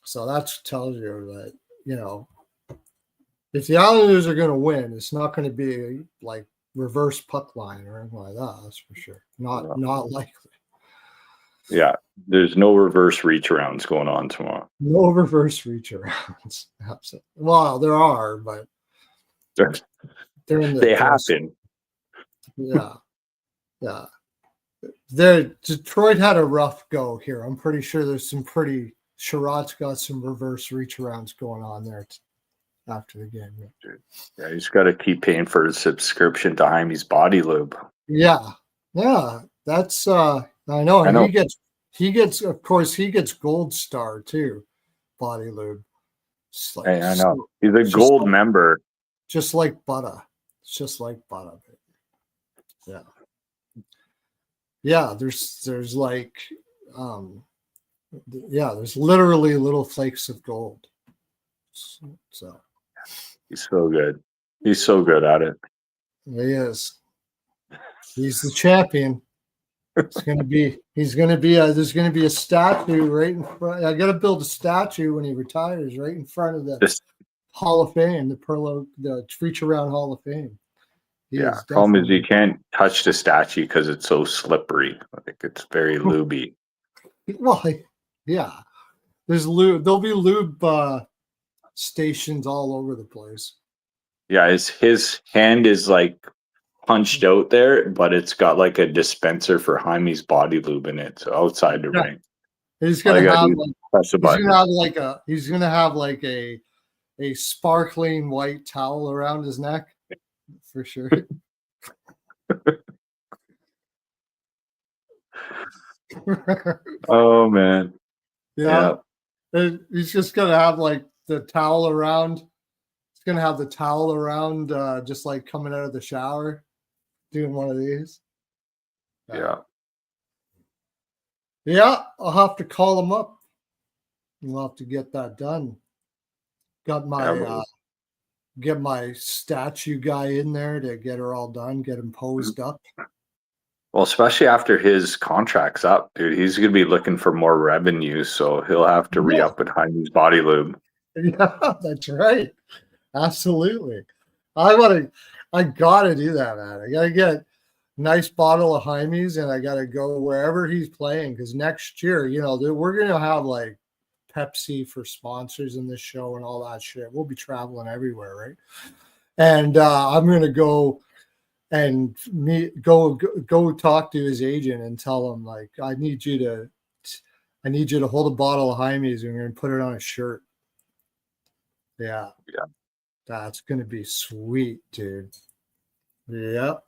Speaker 1: So that tells you that, you know, if the Islanders are going to win, it's not going to be like reverse puck line or anything like that. That's for sure. Not likely.
Speaker 2: Yeah. There's no reverse reach arounds going on tomorrow.
Speaker 1: No reverse reach arounds. Absolutely. Well, there are, but they're in the
Speaker 2: they happen.
Speaker 1: Yeah. Yeah. Detroit had a rough go here. I'm pretty sure there's Sherrod's got some reverse reach arounds going on there after the game.
Speaker 2: Yeah, he's got to keep paying for his subscription to Jaime's Body Lube.
Speaker 1: Yeah. That's I know. And he gets of course he gets Gold Star too, Body Lube.
Speaker 2: Like, hey, I know. He's a gold member.
Speaker 1: Just like butter. It's just like butter. Yeah. Yeah, there's like there's literally little flakes of gold. So
Speaker 2: he's so good. He's so good at it.
Speaker 1: He is. He's the champion. There's going to be a statue right in front. I got to build a statue when he retires right in front of the Hall of Fame, the Pearlo, the Reach Around Hall of Fame.
Speaker 2: Problem is you can't touch the statue because it's so slippery. Like it's very lubey.
Speaker 1: Well, yeah. There's lube. There'll be lube stations all over the place.
Speaker 2: Yeah, his hand is like punched out there, but it's got like a dispenser for Jaime's body lube in it, so outside the ring.
Speaker 1: He's
Speaker 2: All
Speaker 1: gonna
Speaker 2: you gotta
Speaker 1: have
Speaker 2: do
Speaker 1: like
Speaker 2: is press the button.
Speaker 1: he's gonna have like a sparkling white towel around his neck for sure.
Speaker 2: Oh man.
Speaker 1: Yeah. He's just gonna have like the towel around. He's gonna have the towel around, just like coming out of the shower, doing one of these.
Speaker 2: Yeah.
Speaker 1: Yeah, I'll have to call him up. We'll have to get that done. Got my get my statue guy in there to get her all done, get him posed up.
Speaker 2: Well, especially after his contract's up, dude, he's gonna be looking for more revenue, so he'll have to re-up with Jaime's body lube.
Speaker 1: Yeah, that's right. Absolutely. I gotta do that, man. I gotta get a nice bottle of Jaime's and I gotta go wherever he's playing because next year, we're gonna have like Pepsi for sponsors in this show and all that shit. We'll be traveling everywhere, right? And I'm gonna go and go talk to his agent and tell him like I need you to hold a bottle of Jaime's and we're gonna put it on a shirt. Yeah. That's gonna be sweet, dude. Yep.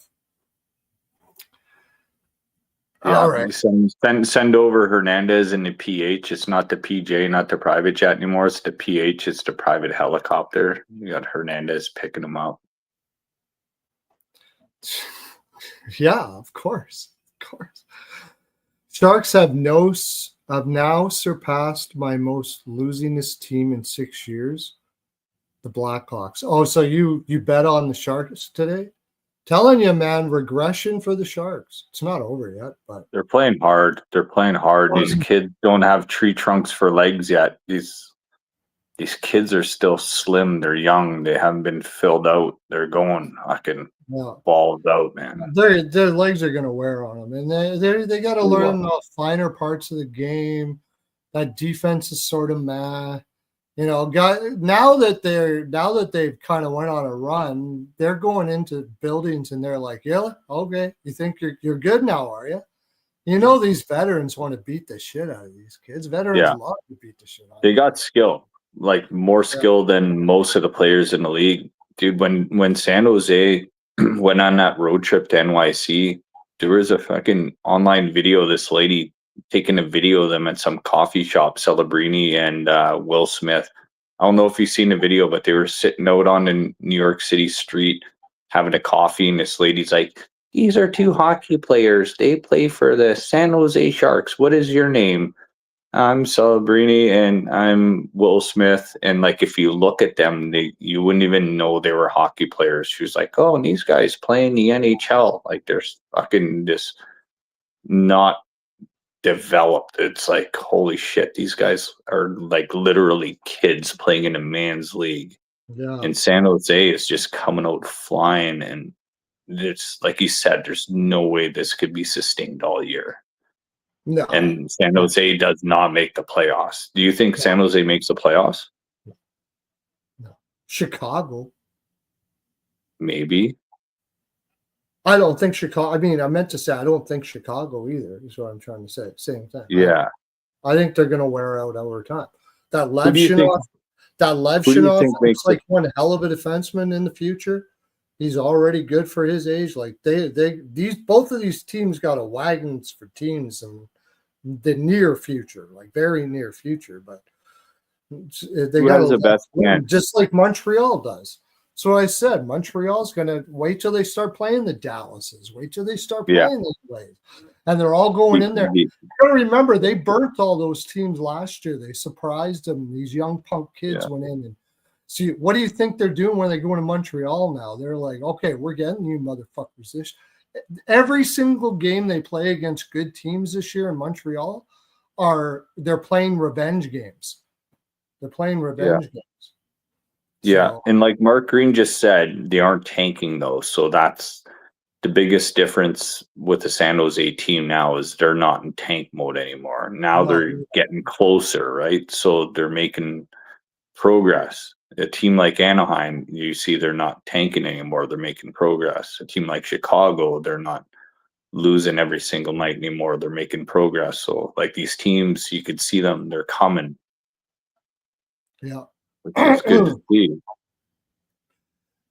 Speaker 1: All right.
Speaker 2: Send over Hernandez in the PH. It's not the PJ, not the private jet anymore. It's the PH. It's the private helicopter. You got Hernandez picking him up.
Speaker 1: Yeah, of course. Sharks have now surpassed my most losingest team in 6 years, the Blackhawks. Oh, so you bet on the Sharks today? Telling you, man, regression for the Sharks. It's not over yet, but
Speaker 2: they're playing hard. These kids don't have tree trunks for legs yet. These kids are still slim. They're young. They haven't been filled out. They're going fucking balls out, man.
Speaker 1: Their legs are gonna wear on them, and they got to learn the finer parts of the game. That defense is sort of meh. Now that they've kind of went on a run, they're going into buildings and they're like, yeah, okay, you think you're good now, are you? These veterans want to beat the shit out of these kids. Veterans love to beat the shit out of them.
Speaker 2: They got skill, like more skill than most of the players in the league. Dude, when San Jose went on that road trip to NYC, there was a fucking online video of this lady taking a video of them at some coffee shop, Celebrini and Will Smith. I don't know if you've seen the video, but they were sitting out on the New York City street having a coffee, and this lady's like, "These are two hockey players. They play for the San Jose Sharks. What is your name?" "I'm Celebrini and I'm Will Smith." And like, if you look at them, you wouldn't even know they were hockey players. She was like, "Oh, and these guys play in the NHL." Like, they're fucking just not developed. It's like, holy shit, these guys are like literally kids playing in a man's league.
Speaker 1: Yeah.
Speaker 2: And San Jose is just coming out flying, and it's like you said, there's no way this could be sustained all year.
Speaker 1: No.
Speaker 2: And San Jose does not make the playoffs. Do you think San Jose makes the playoffs?
Speaker 1: No. Chicago.
Speaker 2: Maybe.
Speaker 1: I don't think Chicago. I mean, I meant to say I don't think Chicago either. Is what I'm trying to say. Same thing.
Speaker 2: Yeah.
Speaker 1: I think they're going to wear out over time. That Levshunov looks like one hell of a defenseman in the future. He's already good for his age. Like both of these teams got a wagons for teams in the near future, like very near future. But they got the best man, just like Montreal does. So I said Montreal's going to wait till they start playing the Dallases, wait till they start playing those plays. And they're all going in there. You got to remember, they burnt all those teams last year. They surprised them. These young punk kids went in. And see, what do you think they're doing when they go to Montreal now? They're like, okay, we're getting you motherfuckers. Every single game they play against good teams this year in Montreal they're playing revenge games. They're playing revenge games.
Speaker 2: Yeah, and like Mark Green just said, they aren't tanking though. So that's the biggest difference with the San Jose team now is they're not in tank mode anymore. Now they're getting closer, right? So they're making progress. A team like Anaheim, you see they're not tanking anymore. They're making progress. A team like Chicago, they're not losing every single night anymore. They're making progress. So like these teams, you could see them, they're coming,
Speaker 1: Yeah.
Speaker 2: which is good to see.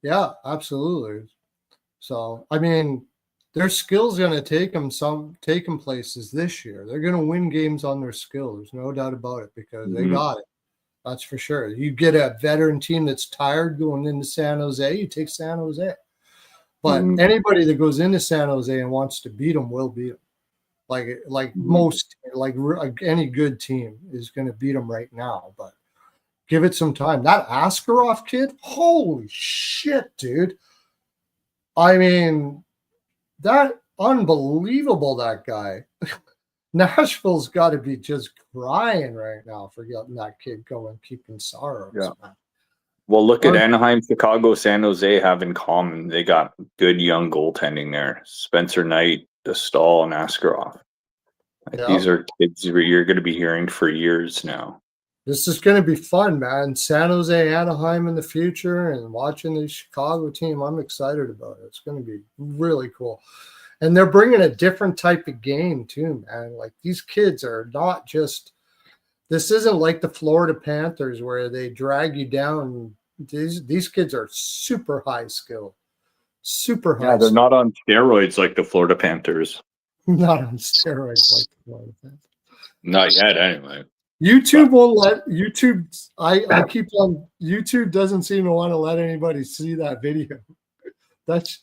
Speaker 1: Yeah, absolutely. So, I mean, their skill's going to take them places this year. They're going to win games on their skill. There's no doubt about it because they got it. That's for sure. You get a veteran team that's tired going into San Jose, you take San Jose. But anybody that goes into San Jose and wants to beat them will beat them. Like any good team is going to beat them right now. But give it some time. That Askarov kid, holy shit, dude. I mean, that unbelievable, that guy. Nashville's got to be just crying right now for getting that kid going, keeping Saros.
Speaker 2: Yeah. Well, look at Anaheim, Chicago, San Jose have in common. They got good young goaltending there. Spencer Knight, DeStahl, and Askarov. These are kids you're going to be hearing for years now.
Speaker 1: This is going to be fun, man. San Jose, Anaheim in the future, and watching the Chicago team, I'm excited about it. It's going to be really cool. And they're bringing a different type of game too, man. Like these kids are not just – this isn't like the Florida Panthers where they drag you down. These kids are super high skill, super high.
Speaker 2: Yeah, they're not on steroids like the Florida Panthers.
Speaker 1: Not on steroids like the Florida Panthers.
Speaker 2: Not yet, anyway.
Speaker 1: YouTube won't let YouTube. I keep on. YouTube doesn't seem to want to let anybody see that video. That's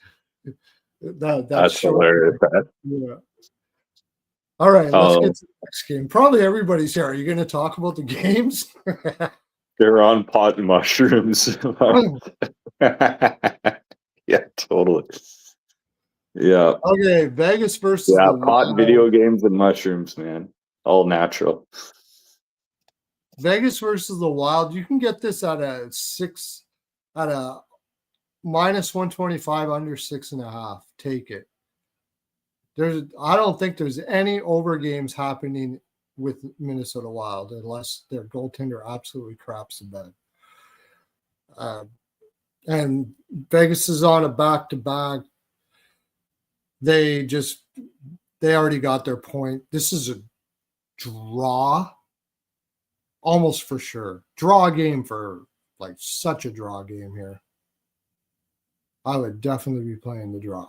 Speaker 2: hilarious.
Speaker 1: Yeah. All right, let's get to the next game. Probably everybody's here. Are you going to talk about the games?
Speaker 2: They're on pot and mushrooms. Yeah, totally. Yeah.
Speaker 1: Okay, Vegas versus
Speaker 2: pot, video games, and mushrooms, man. All natural.
Speaker 1: Vegas versus the Wild. You can get this at a -125 under 6.5. Take it. I don't think there's any over games happening with Minnesota Wild unless their goaltender absolutely craps the bed. And Vegas is on a back-to-back. They already got their point. This is a draw, almost for sure. Draw game for like such a draw game here. I would definitely be playing the draw.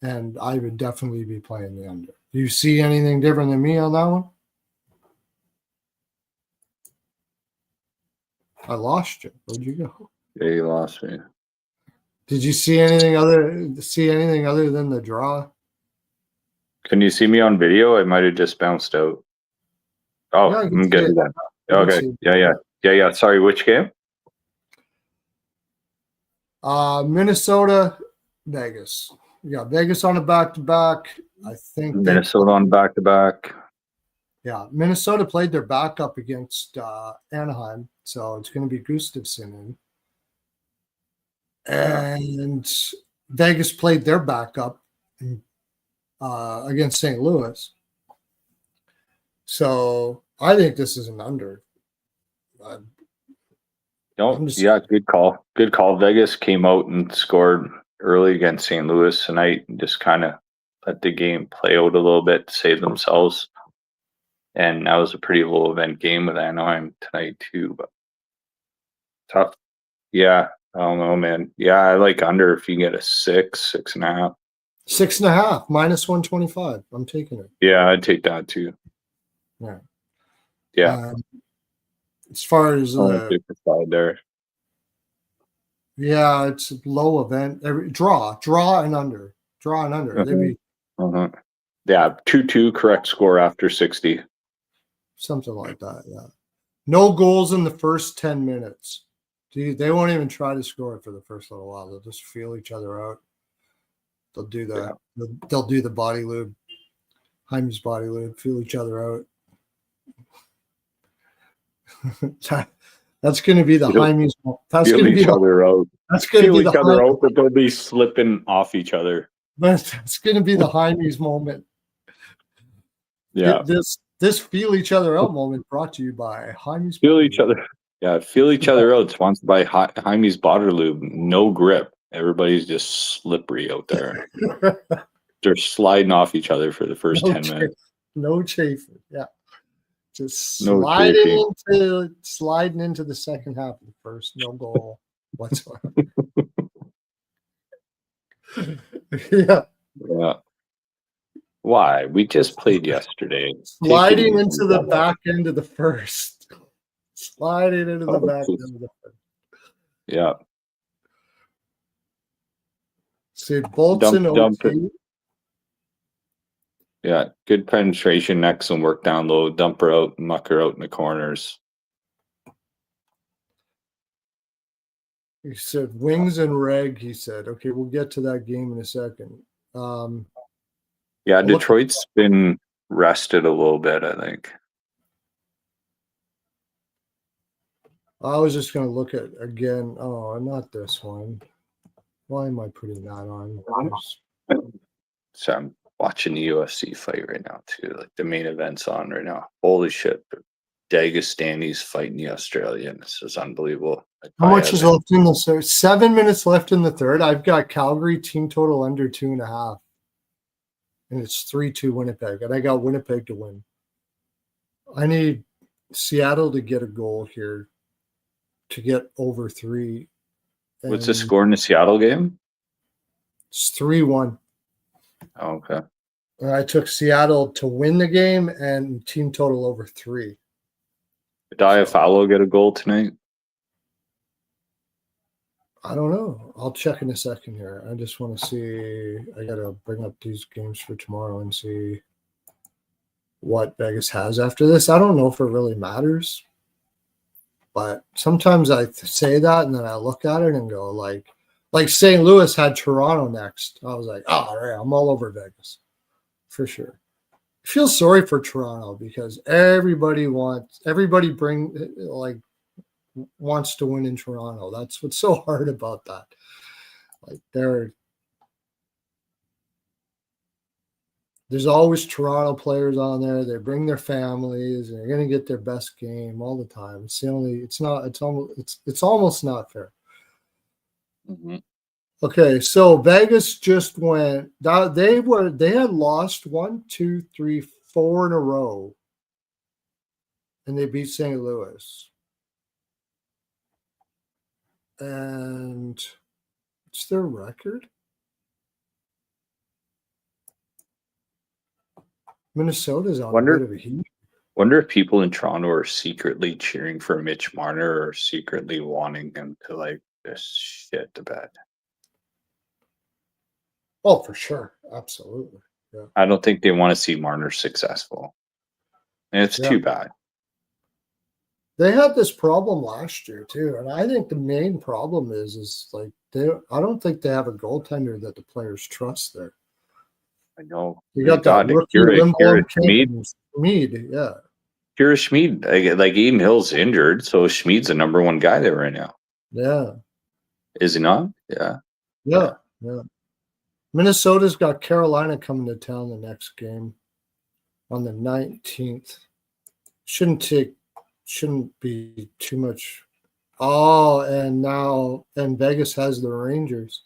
Speaker 1: And I would definitely be playing the under. Do you see anything different than me on that one? I lost you. Where'd you go?
Speaker 2: Yeah, you lost me.
Speaker 1: Did you see anything other than the draw?
Speaker 2: Can you see me on video? I might have just bounced out. Oh, yeah, I'm good then. Okay. Yeah. Sorry, which game?
Speaker 1: Minnesota, Vegas. Yeah, Vegas on a back-to-back. I think
Speaker 2: Minnesota on back-to-back.
Speaker 1: Yeah, Minnesota played their backup against Anaheim, so it's going to be Gustafsson in. And Vegas played their backup against St. Louis. So I think this is an under.
Speaker 2: Good call. Good call. Vegas came out and scored early against St. Louis tonight and just kind of let the game play out a little bit to save themselves. And that was a pretty low event game with Anaheim tonight too, but tough. Yeah, I don't know, man. Yeah, I like under if you get a 6.5.
Speaker 1: 6.5, -125. I'm taking it.
Speaker 2: Yeah, I'd take that too.
Speaker 1: Yeah. As far as
Speaker 2: side there.
Speaker 1: Yeah, it's a low event. Draw and under. They'd be
Speaker 2: Yeah, 2-2 correct score after 60.
Speaker 1: Something like that, yeah. No goals in the first 10 minutes. They won't even try to score for the first little while. They'll just feel each other out. They'll do that. Yeah. They'll do the body lube. Jaime's body lube. Feel each other out. That's going to be the Jaime's. That's going to be
Speaker 2: other out.
Speaker 1: That's going to be the
Speaker 2: other out, but they'll be slipping off each other.
Speaker 1: That's going to be the Jaime's moment.
Speaker 2: Yeah.
Speaker 1: This feel each other out moment brought to you by Jaime's.
Speaker 2: Feel each other. Yeah, feel each other out. Sponsored by Jaime's Body Lube. No grip. Everybody's just slippery out there. They're sliding off each other for the first 10 minutes.
Speaker 1: No chafing. Yeah. Just
Speaker 2: No
Speaker 1: sliding into the second half of the first. No goal whatsoever. Yeah.
Speaker 2: Yeah. Why? We just played yesterday.
Speaker 1: Sliding into the back end of the first. Sliding into the back end of the first.
Speaker 2: Yeah.
Speaker 1: See, bolts in OT.
Speaker 2: Yeah, good penetration, excellent work down low, dump her out, muck her out in the corners.
Speaker 1: He said wings and reg. He said, okay, we'll get to that game in a second.
Speaker 2: Yeah, Detroit's been rested a little bit, I think.
Speaker 1: I was just going to look at again. Oh, not this one. Why am I putting that on?
Speaker 2: So I'm watching the UFC fight right now too. Like the main event's on right now. Holy shit! Dagestani's fighting the Australian. This is unbelievable. Like,
Speaker 1: how much is left in the third? 7 minutes left in the third. I've got Calgary team total under 2.5, and it's 3-2 Winnipeg, and I got Winnipeg to win. I need Seattle to get a goal here to get over 3.
Speaker 2: What's the score in the Seattle game?
Speaker 1: It's 3-1.
Speaker 2: Oh, okay.
Speaker 1: I took Seattle to win the game and team total over 3.
Speaker 2: Did Iafallo get a goal tonight?
Speaker 1: I don't know. I'll check in a second here. I just want to see. I got to bring up these games for tomorrow and see what Vegas has after this. I don't know if it really matters, but sometimes I say that and then I look at it and go like St. Louis had Toronto next. I was like, oh, all right, I'm all over Vegas for sure. I feel sorry for Toronto because everybody wants to win in Toronto. That's what's so hard about that. Like there's always Toronto players on there. They bring their families and they're going to get their best game all the time. It's almost not fair.
Speaker 2: Mm-hmm.
Speaker 1: Okay, so Vegas just went. They had lost 1, 2, 3, 4 in a row, and they beat St. Louis. And what's their record? Minnesota's on a bit of a heat.
Speaker 2: Wonder if people in Toronto are secretly cheering for Mitch Marner or secretly wanting him to just shit the bed.
Speaker 1: Oh, for sure. Absolutely. Yeah.
Speaker 2: I don't think they want to see Marner successful. And it's too bad.
Speaker 1: They had this problem last year too. And I think the main problem is I don't think they have a goaltender that the players trust there.
Speaker 2: I know.
Speaker 1: You got that rookie Schmid, yeah.
Speaker 2: Kira Schmid, like Eden Hill's injured, so Schmid's the number one guy there right now.
Speaker 1: Yeah.
Speaker 2: Is he not? Yeah.
Speaker 1: Yeah. Minnesota's got Carolina coming to town the next game on the 19th. Shouldn't be too much. Oh, and Vegas has the Rangers.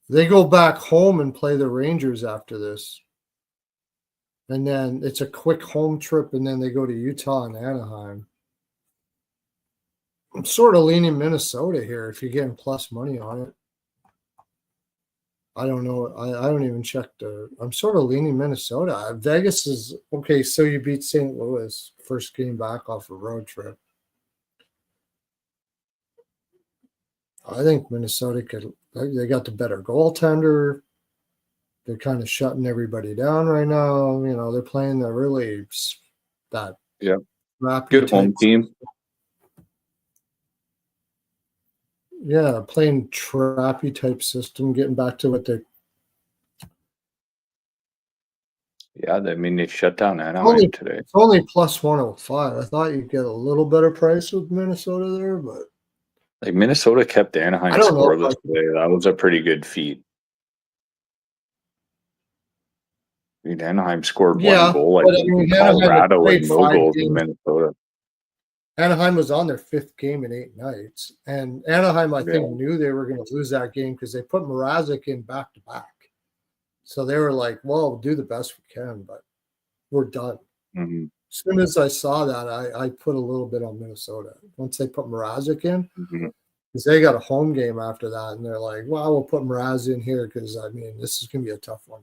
Speaker 1: They go back home and play the Rangers after this. And then it's a quick home trip, and then they go to Utah and Anaheim. I'm sort of leaning Minnesota here if you're getting plus money on it. I don't know. I don't even check I'm sort of leaning Minnesota. Vegas is okay. So you beat St. Louis first game back off a road trip. I think Minnesota they got the better goaltender. They're kind of shutting everybody down right now. They're playing good
Speaker 2: home team.
Speaker 1: Yeah, playing trappy type system, getting back to what they're.
Speaker 2: Yeah, they shut down Anaheim today.
Speaker 1: It's only plus 105. I thought you'd get a little better price with Minnesota there, but
Speaker 2: Minnesota kept Anaheim scoreless today. That was a pretty good feat. Anaheim scored one goal. Colorado and no goals in Minnesota.
Speaker 1: Anaheim was on their 5th game in 8 nights. And Anaheim, I think,
Speaker 2: Yeah.
Speaker 1: knew they were going to lose that game because they put Mrazek in back-to-back. So they were like, well, we'll do the best we can, but we're done.
Speaker 2: Mm-hmm.
Speaker 1: As soon as I saw that, I put a little bit on Minnesota. Once they put Mrazek in,
Speaker 2: Mm-hmm.
Speaker 1: because they got a home game after that, and they're like, well, we'll put Mrazek in here because, I mean, this is going to be a tough one.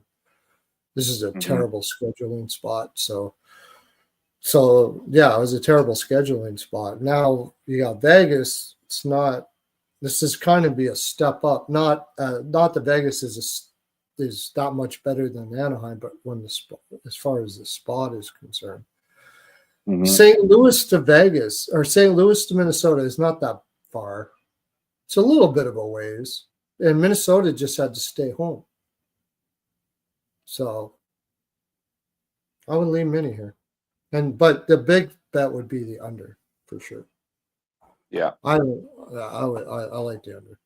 Speaker 1: This is a terrible scheduling spot. So yeah, it was a terrible scheduling spot. Now you got Vegas. It's not. This is kind of be a step up. Not that Vegas is that much better than Anaheim, but when the spot, as far as the spot is concerned, St. Louis to Vegas or St. Louis to Minnesota is not that far. It's a little bit of a ways, and Minnesota just had to stay home. So I would lean Mini here. But the big bet would be the under for sure.
Speaker 2: Yeah,
Speaker 1: I like the under.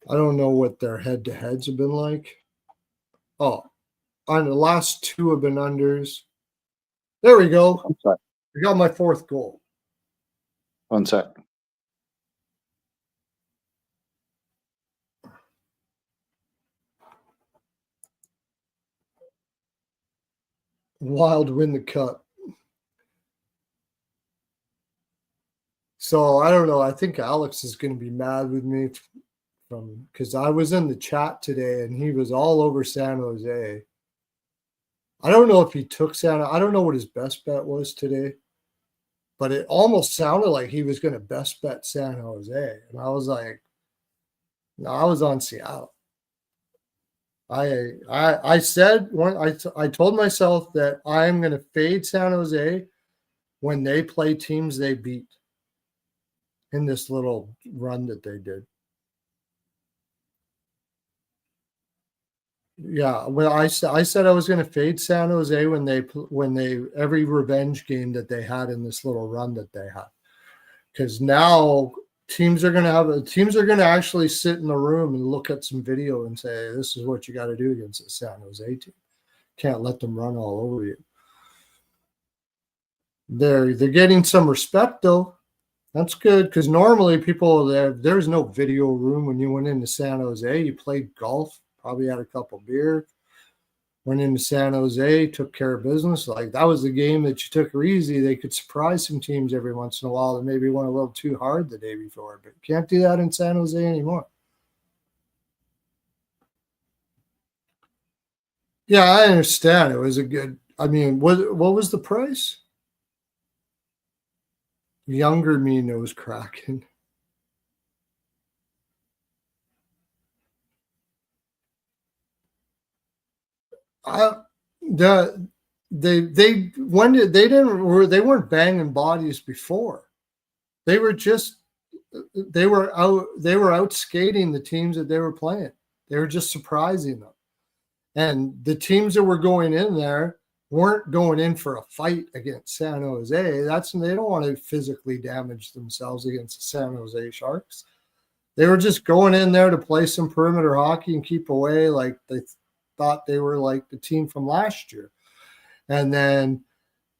Speaker 1: I don't know what their head-to-heads have been like. Oh, on the last 2 have been unders. There we go. I got my 4th goal.
Speaker 2: 1 sec.
Speaker 1: Wild win the cup. So I don't know. I think Alex is going to be mad with me because I was in the chat today and he was all over San Jose. I don't know if he took I don't know what his best bet was today, but it almost sounded like he was going to best bet San Jose. And I was like, no, I was on Seattle. I said I told myself that I'm going to fade San Jose when they play teams they beat in this little run that they did. Yeah, well, I said I was going to fade San Jose when they every revenge game that they had in this little run that they had, because now teams are going to actually sit in the room and look at some video and say, this is what you got to do against the San Jose team. Can't let them run all over you. They're getting some respect though. That's good, because normally people there's no video room when you went into San Jose. You played golf, probably had a couple beer, went into San Jose, took care of business. Like that was the game that you took her easy. They could surprise some teams every once in a while that maybe went a little too hard the day before, but can't do that in San Jose anymore. Yeah, I understand. It was a good. I mean, what was the price? Younger me knows Kraken. They weren't banging bodies before. They were out skating the teams that they were playing. They were just surprising them. And the teams that were going in there weren't going in for a fight against San Jose. They don't want to physically damage themselves against the San Jose Sharks. They were just going in there to play some perimeter hockey and keep away, like they thought they were like the team from last year. And then,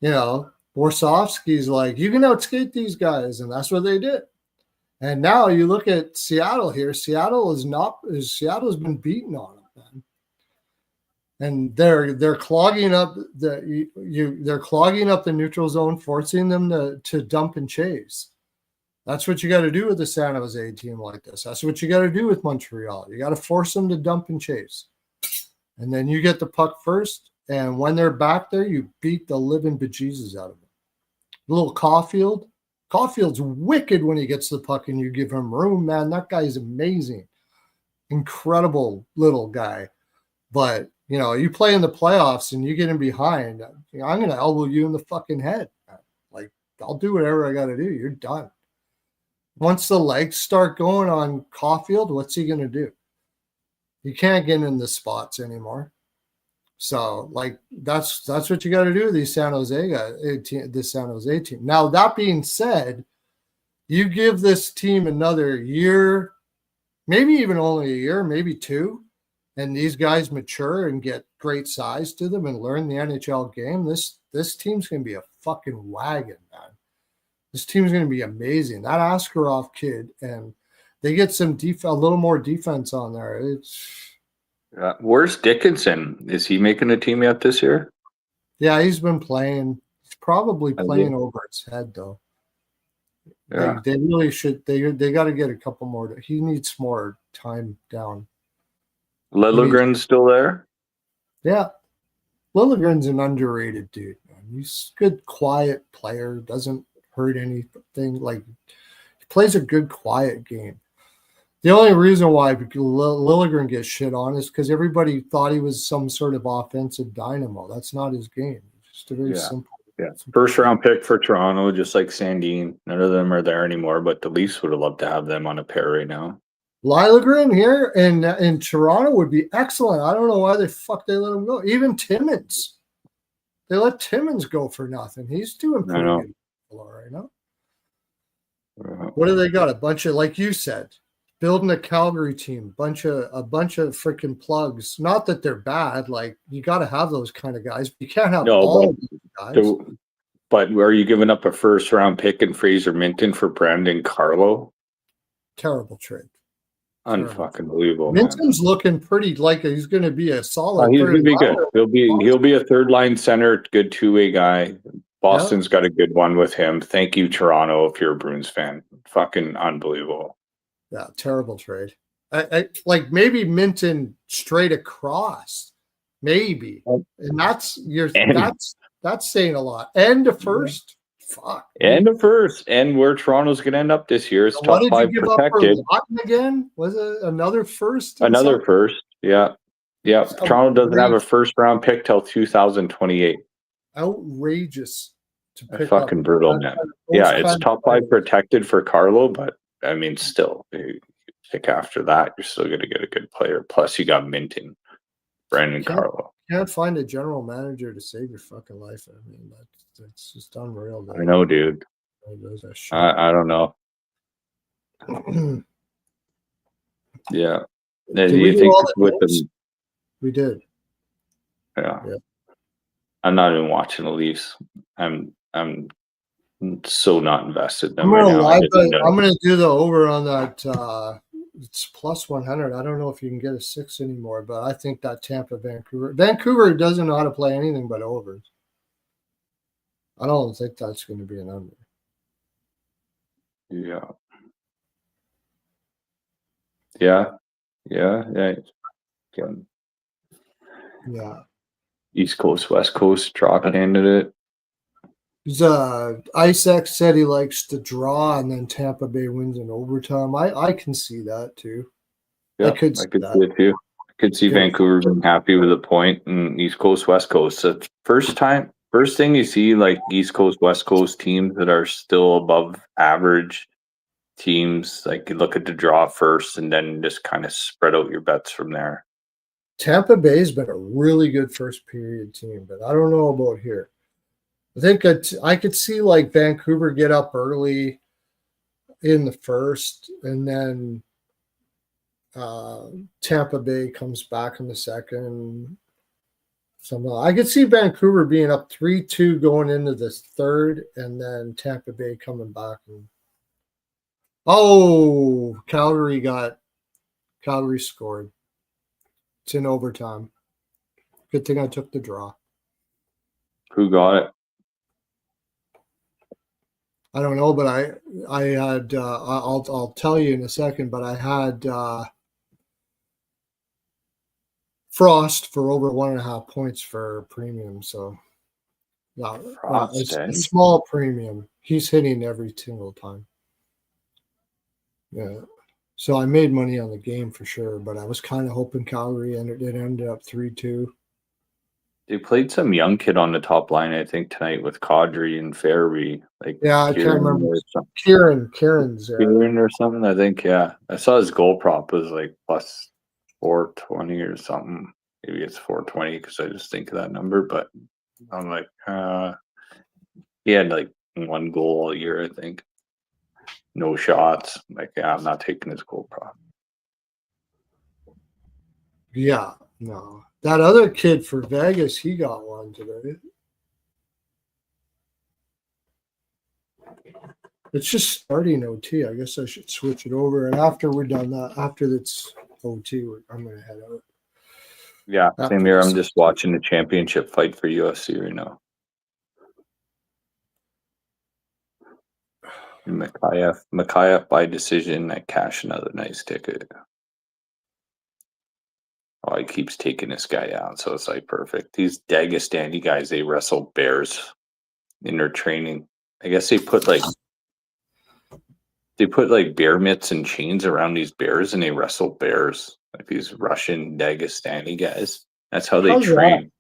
Speaker 1: Borsovsky's like, you can outskate these guys, and that's what they did. And now you look at Seattle here. Seattle's been beaten on them, man. And they're clogging up they're clogging up the neutral zone, forcing them to dump and chase. That's what you got to do with a San Jose team like this. That's what you got to do with Montreal. You got to force them to dump and chase. And then you get the puck first, and when they're back there, you beat the living bejesus out of them. Little Caulfield. Caulfield's wicked when he gets the puck and you give him room, man. That guy's amazing. Incredible little guy. But, you play in the playoffs and you get him behind, I'm going to elbow you in the fucking head. Like, I'll do whatever I got to do. You're done. Once the legs start going on Caulfield, what's he going to do? You can't get in the spots anymore. So, like, that's what you got to do with these San Jose guys, this San Jose team. Now, that being said, you give this team another year, maybe even only a year, maybe 2, and these guys mature and get great size to them and learn the NHL game, this team's going to be a fucking wagon, man. This team's going to be amazing. That Askarov kid, and they get some a little more defense on there. It's
Speaker 2: Where's Dickinson? Is he making a team yet this year?
Speaker 1: yeah, he's been playing. He's probably
Speaker 2: Has he?
Speaker 1: playing over his head though.
Speaker 2: Yeah.
Speaker 1: They really should. They got to get a couple more. He needs more time down.
Speaker 2: Liljegren's still there?
Speaker 1: Yeah, Liljegren's an underrated dude, man. He's a good, quiet player. Doesn't hurt anything. Like, he plays a good, quiet game. The only reason why Liljegren gets shit on is because everybody thought he was some sort of offensive dynamo. That's not his game. It's just a very simple.
Speaker 2: Yeah, first round pick for Toronto, just like Sandin. None of them are there anymore, but the Leafs would have loved to have them on a pair right now.
Speaker 1: Liljegren here in Toronto would be excellent. I don't know why the fuck they let him go. Even Timmins. They let Timmins go for nothing. He's doing pretty good right now. What do they got? A bunch of, like you said, building a Calgary team, a bunch of freaking plugs. Not that they're bad. Like, you got to have those kind of guys. You can't have all of these guys.
Speaker 2: But are you giving up a first round pick in Fraser Minton for Brandon Carlo?
Speaker 1: Terrible trade.
Speaker 2: Unfucking believable.
Speaker 1: Minton's looking pretty like he's going to be a solid.
Speaker 2: He's going to be good. He'll be a third line center, good two-way guy. Boston's got a good one with him. Thank you, Toronto, if you're a Bruins fan. Fucking unbelievable.
Speaker 1: Yeah, terrible trade. I like maybe Minton straight across, maybe, and that's saying a lot. And the first, fuck.
Speaker 2: And the first, and where Toronto's going to end up this year is top 5 protected.
Speaker 1: Up for again? Was it another first?
Speaker 2: Another first, yeah. Toronto doesn't have a first round pick till 2028.
Speaker 1: Outrageous to pick
Speaker 2: fucking
Speaker 1: up.
Speaker 2: Brutal, man. Yeah, it's top 5 protected for Carlo, but I mean, still, you pick after that, you're still going to get a good player. Plus, you got Minton, Brandon Carlo.
Speaker 1: Can't find a general manager to save your fucking life. I mean, that's just unreal.
Speaker 2: I know, dude. I don't know. Yeah.
Speaker 1: Did we do all the games? We did.
Speaker 2: Yeah. I'm not even watching the Leafs. I'm so not invested in them right now.
Speaker 1: I'm going to do the over on that. It's plus 100. I don't know if you can get a 6 anymore, but I think that Vancouver doesn't know how to play anything but overs. I don't think that's going to be an under.
Speaker 2: Yeah. East Coast, West Coast, dropping into it.
Speaker 1: Isaac said he likes to draw, and then Tampa Bay wins in overtime. I can see that too.
Speaker 2: Yeah, I could see it too. I could see Vancouver being happy with a point, and East Coast, West Coast. So first thing you see, like East Coast, West Coast teams that are still above average teams. Like, you look at the draw first, and then just kind of spread out your bets from there.
Speaker 1: Tampa Bay's been a really good first period team, but I don't know about here. I think I could see like Vancouver get up early in the first, and then Tampa Bay comes back in the second. I could see Vancouver being up 3-2 going into the third, and then Tampa Bay coming back. Calgary scored. It's in overtime. Good thing I took the draw.
Speaker 2: Who got it?
Speaker 1: I don't know, but I had I'll tell you in a second, but I had Frost for over 1.5 points for premium. So a small premium. He's hitting every single time. Yeah. So I made money on the game for sure, but I was kind of hoping Calgary ended up 3-2.
Speaker 2: They played some young kid on the top line, I think, tonight with Kadri and Fairby.
Speaker 1: I can't remember. Kieran's there.
Speaker 2: Kieran or something, I think, yeah. I saw his goal prop was like plus 420 or something. Maybe it's 420 because I just think of that number, but I'm like, he had like 1 goal all year, I think. No shots. Like, yeah, I'm not taking his goal prop.
Speaker 1: Yeah, no. That other kid for Vegas, he got one today. It's just starting OT. I guess I should switch it over. And after we're done that, after it's OT, I'm going to head out.
Speaker 2: Yeah,
Speaker 1: After
Speaker 2: same here. I'm
Speaker 1: this.
Speaker 2: just watching the championship fight for UFC right now. Mikhaev by decision. I cash another nice ticket. Oh, he keeps taking this guy out, so it's like perfect. These Dagestani guys, they wrestle bears in their training. I guess they put like bear mitts and chains around these bears, and they wrestle bears, like these Russian Dagestani guys. That's how they
Speaker 1: How's
Speaker 2: train.
Speaker 1: that?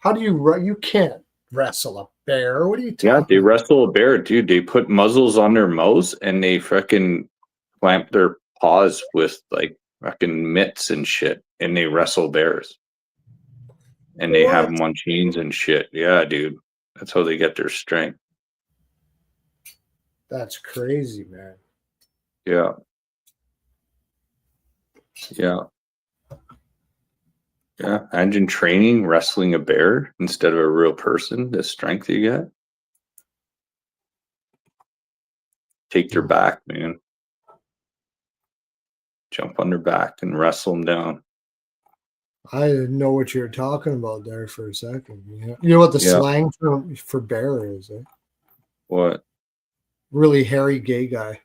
Speaker 1: How do you can't wrestle a bear? What are you talking
Speaker 2: Yeah, they
Speaker 1: about?
Speaker 2: wrestle a bear, dude. They put muzzles on their mouths and they freaking clamp their paws with like fucking mitts and shit, and they wrestle bears. And they have
Speaker 1: What?
Speaker 2: them on chains and shit. Yeah, dude. That's how they get their strength.
Speaker 1: That's crazy, man.
Speaker 2: Yeah. Yeah. Yeah. Imagine training, wrestling a bear instead of a real person, the strength you get. Take their back, man. Jump on their back and wrestle them down.
Speaker 1: I didn't know what you were talking about there for a second. You know what the slang for bear is? Eh?
Speaker 2: What?
Speaker 1: Really hairy gay guy.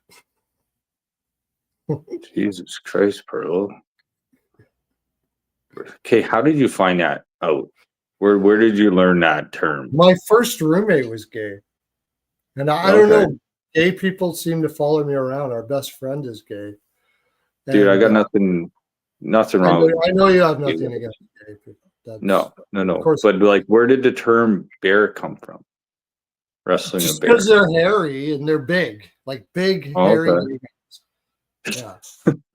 Speaker 2: Jesus Christ, Pearlo. Okay, how did you find that out? Where did you learn that term?
Speaker 1: My first roommate was gay. And I don't know. Gay people seem to follow me around. Our best friend is gay.
Speaker 2: Dude, I got nothing wrong.
Speaker 1: I know you have nothing against gay people.
Speaker 2: No.
Speaker 1: Of course.
Speaker 2: But like, where did the term bear come from? Wrestling
Speaker 1: just
Speaker 2: a bear.
Speaker 1: Because they're hairy and they're big, like big hairy.
Speaker 2: Okay.
Speaker 1: Yeah,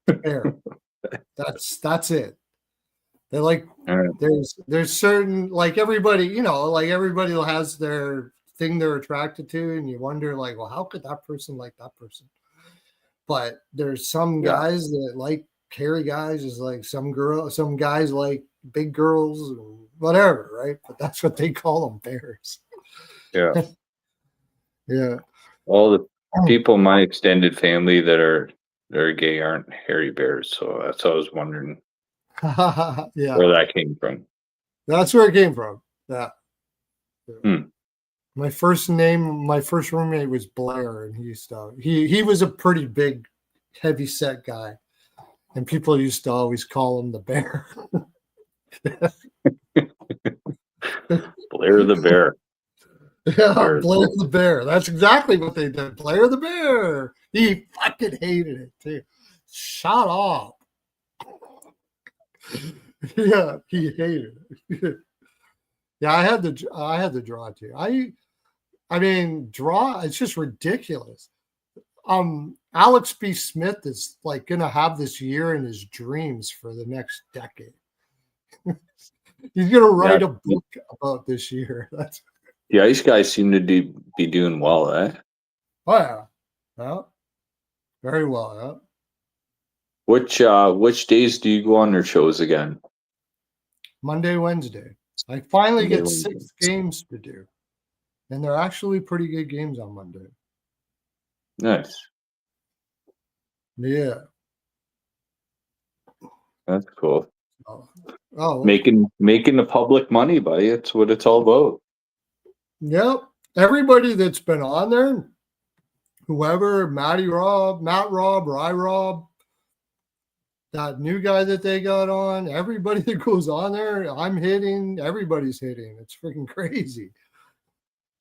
Speaker 1: bear. That's it. They're like there's certain, like everybody, like everybody has their thing they're attracted to, and you wonder like, well, how could that person like that person? But there's some guys that like hairy guys, is like some guys like big girls, and whatever, right? But that's what they call them, bears.
Speaker 2: Yeah.
Speaker 1: Yeah.
Speaker 2: All the people in my extended family that are gay aren't hairy bears, so that's what I was wondering.
Speaker 1: Yeah.
Speaker 2: Where that came from.
Speaker 1: That's where it came from. Yeah.
Speaker 2: Hmm.
Speaker 1: My first roommate was Blair, and he was a pretty big, heavy set guy, and people used to always call him the bear.
Speaker 2: Blair the bear.
Speaker 1: Yeah, Blair the bear. That's exactly what they did. Blair the bear. He fucking hated it too. Shut up. Yeah, he hated it. Yeah, I had to draw too. I mean, draw. It's just ridiculous. Alex B. Smith is like gonna have this year in his dreams for the next decade. He's gonna write a book about this year.
Speaker 2: The ice guys seem to be doing well, eh?
Speaker 1: Oh yeah, well, very well.
Speaker 2: Yeah. Which days do you go on their shows again?
Speaker 1: Monday, Wednesday. I finally
Speaker 2: Monday,
Speaker 1: get
Speaker 2: Wednesday.
Speaker 1: 6 games to do, and they're actually pretty good games on Monday.
Speaker 2: Nice.
Speaker 1: Yeah,
Speaker 2: that's cool.
Speaker 1: Oh,
Speaker 2: making the public money, buddy. It's what it's all about.
Speaker 1: Yep. Everybody that's been on there, whoever, Matt Rob, or I Rob, that new guy that they got on, everybody that goes on there, I'm hitting, everybody's hitting. It's freaking crazy.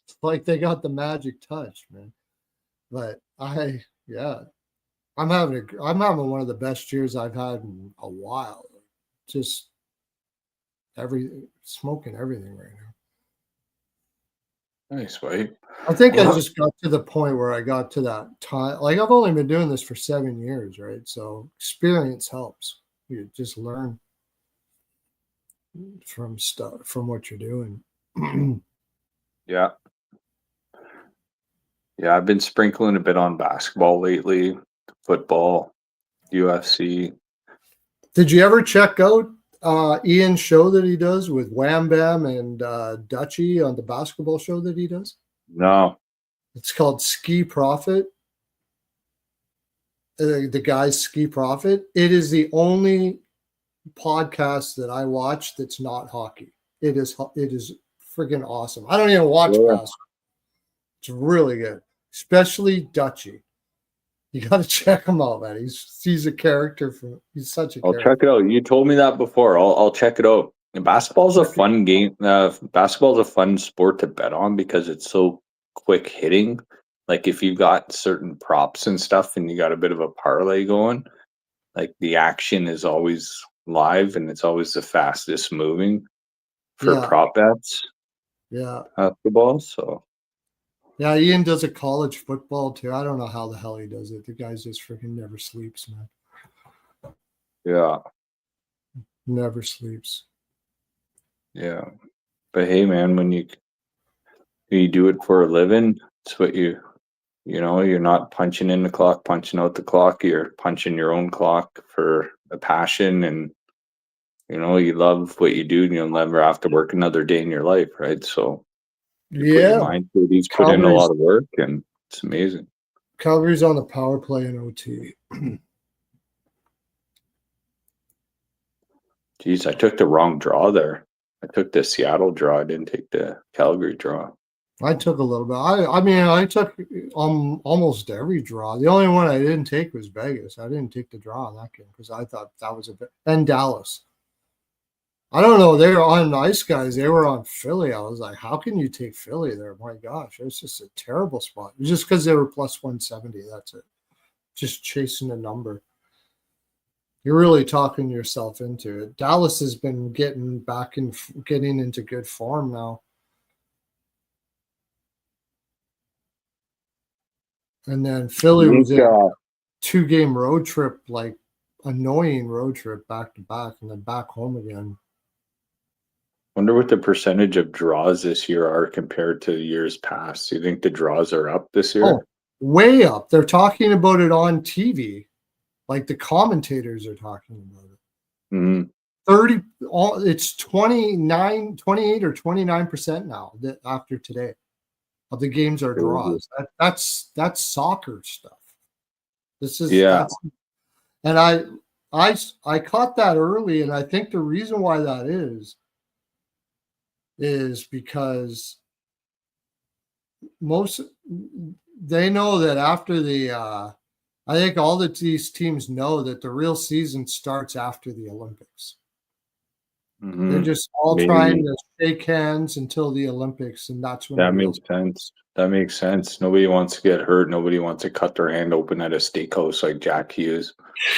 Speaker 1: It's like they got the magic touch, man. But I'm having one of the best years I've had in a while. Just smoking everything right now.
Speaker 2: Nice, right?
Speaker 1: I think I just got to the point where I got to that time. Like, I've only been doing this for 7 years, right? So experience helps. You just learn from what you're doing.
Speaker 2: Yeah. Yeah, I've been sprinkling a bit on basketball lately, football, UFC.
Speaker 1: Did you ever check out Ian's show that he does with Wham Bam and Dutchie on the basketball show that he does?
Speaker 2: No.
Speaker 1: It's called Ski Profit. The guy's Ski Profit. It is the only podcast that I watch that's not hockey. It is freaking awesome. I don't even watch basketball. It's really good, especially Dutchy. You got to check him out, man. He's a character. He's such a character.
Speaker 2: I'll check it out. You told me that before. I'll check it out. And basketball's a fun game. Basketball's a fun sport to bet on because it's so quick hitting. Like if you've got certain props and stuff and you got a bit of a parlay going, like the action is always live and it's always the fastest moving for prop bets.
Speaker 1: Yeah.
Speaker 2: Basketball. So
Speaker 1: yeah, Ian does a college football too. I don't know how the hell he does it. The guy just freaking never sleeps, man.
Speaker 2: Yeah.
Speaker 1: Never sleeps.
Speaker 2: Yeah. But hey, man, when you do it for a living, it's what you know, you're not punching in the clock, punching out the clock. You're punching your own clock for a passion, and you know, you love what you do and you'll never have to work another day in your life, right? So you put your mind to it. He's put in a lot of work and it's amazing.
Speaker 1: Calgary's on the power play in OT.
Speaker 2: Geez, I took the wrong draw there. I took the Seattle draw. I didn't take the Calgary draw.
Speaker 1: I took a little bit. I mean, I took almost every draw. The only one I didn't take was Vegas. I didn't take the draw on that game because I thought that was a bit. And Dallas. I don't know. They were on Ice Guys. They were on Philly. I was like, how can you take Philly there? My gosh, it was just a terrible spot. Just because they were plus 170. That's it. Just chasing a number. You're really talking yourself into it. Dallas has been getting into good form now. And then Philly was a 2-game road trip, like annoying road trip back to back, and then back home again.
Speaker 2: Wonder what the percentage of draws this year are compared to years past. Do you think the draws are up this year?
Speaker 1: Oh, way up. They're talking about it on TV. Like the commentators are talking about it.
Speaker 2: Mm-hmm.
Speaker 1: It's 28 or 29% now after today of the games are draws. That's soccer stuff. This is and I caught that early, and I think the reason why that is because they know that after I think all these teams know that the real season starts after the Olympics. Mm-hmm. They're just all trying to shake hands until the Olympics, and that's when
Speaker 2: that makes sense. That makes sense. Nobody wants to get hurt. Nobody wants to cut their hand open at a steakhouse like Jack Hughes.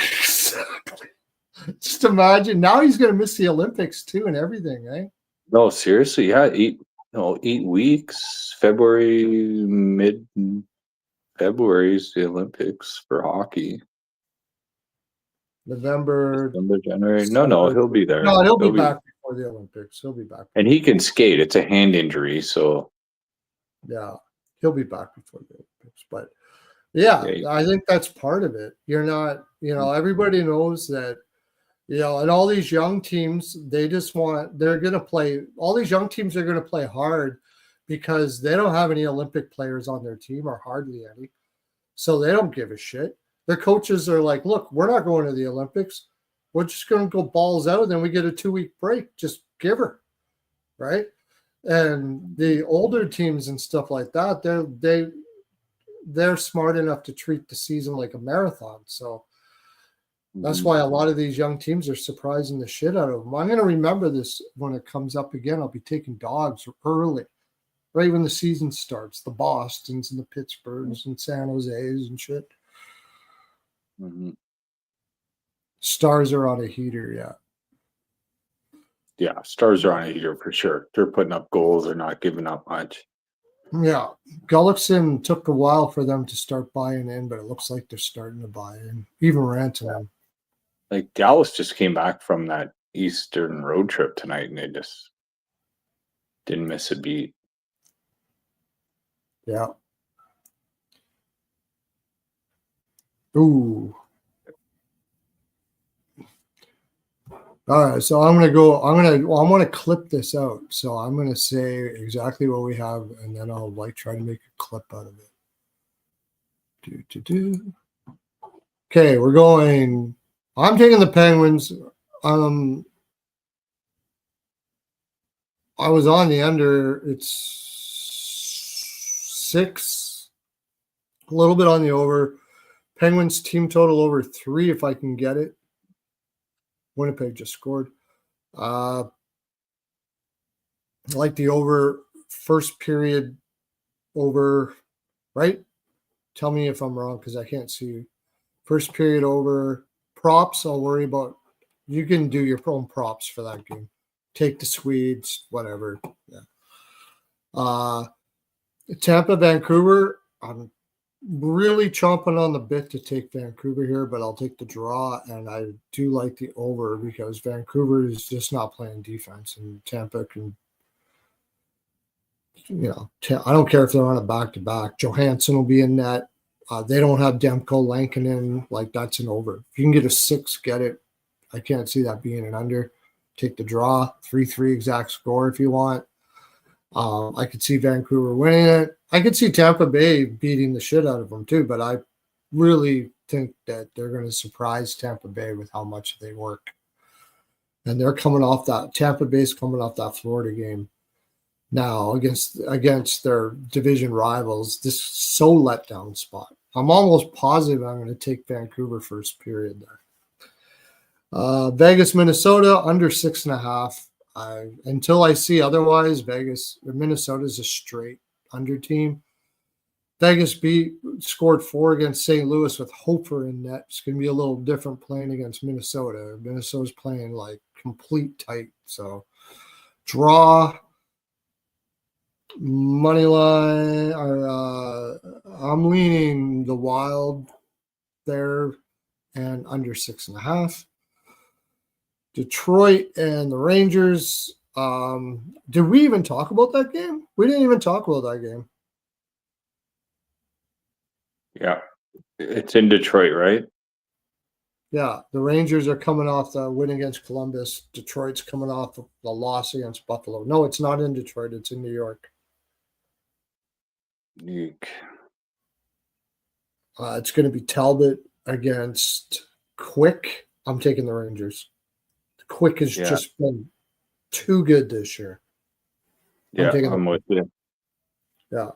Speaker 1: Exactly. Just imagine now he's going to miss the Olympics too and everything, eh?
Speaker 2: No, seriously, yeah. 8 weeks. Mid-February is the Olympics for hockey.
Speaker 1: November,
Speaker 2: January. No, he'll be there.
Speaker 1: No, he'll be back before the Olympics. He'll be back.
Speaker 2: And he can skate. It's a hand injury, so.
Speaker 1: Yeah, he'll be back before the Olympics. But yeah, I think that's part of it. You're not, everybody knows that, and all these young teams, they're going to play, all these young teams are going to play hard because they don't have any Olympic players on their team or hardly any. So they don't give a shit. Their coaches are like, look, we're not going to the Olympics. We're just going to go balls out. Then we get a 2-week break. Just give her. Right. And the older teams and stuff like that, they're smart enough to treat the season like a marathon. So that's why a lot of these young teams are surprising the shit out of them. I'm going to remember this when it comes up again. I'll be taking dogs early, right when the season starts. The Bostons and the Pittsburghs and San Jose's and shit.
Speaker 2: Mm-hmm.
Speaker 1: Stars are on a heater, yeah.
Speaker 2: Yeah, Stars are on a heater for sure. They're putting up goals. They're not giving up much.
Speaker 1: Yeah. Gullickson took a while for them to start buying in, but it looks like they're starting to buy in. Even Rantanen.
Speaker 2: Like Dallas just came back from that Eastern road trip tonight, and they just didn't miss a beat.
Speaker 1: Yeah. Ooh. All right, so I'm going to clip this out. So I'm going to say exactly what we have, and then I'll try to make a clip out of it. Okay, we're going. I'm taking the Penguins. I was on the under. It's 6. A little bit on the over. Penguins team total over 3 if I can get it. Winnipeg just scored. I like the over first period over, right? Tell me if I'm wrong because I can't see you. First period over. Props, I'll worry about. You can do your own props for that game. Take the Swedes, whatever. Yeah. Tampa, Vancouver. I'm really chomping on the bit to take Vancouver here, but I'll take the draw, and I do like the over because Vancouver is just not playing defense, and Tampa can, I don't care if they're on a back-to-back. Johansson will be in net. They don't have Demko Lankinen. Like, that's an over. If you can get a 6, get it. I can't see that being an under. Take the draw, 3-3 exact score if you want. I could see Vancouver winning it. I could see Tampa Bay beating the shit out of them too, but I really think that they're going to surprise Tampa Bay with how much they work. And they're coming off that. Tampa Bay's coming off that Florida game now against their division rivals. This so letdown spot. I'm almost positive I'm going to take Vancouver first period there. Vegas, Minnesota, under 6.5. Until I see otherwise, Minnesota is a straight under team. Vegas scored 4 against St. Louis with Hofer in net. It's going to be a little different playing against Minnesota. Minnesota's playing like complete tight. So draw, money line. I'm leaning the Wild there and under 6.5. Detroit and the Rangers. Did we even talk about that game? We didn't even talk about that game.
Speaker 2: Yeah. It's in Detroit, right?
Speaker 1: Yeah. The Rangers are coming off the win against Columbus. Detroit's coming off the loss against Buffalo. No, it's not in Detroit. It's in New York. It's going to be Talbot against Quick. I'm taking the Rangers. Quick has just been too good this year.
Speaker 2: I'm with you.
Speaker 1: Yeah.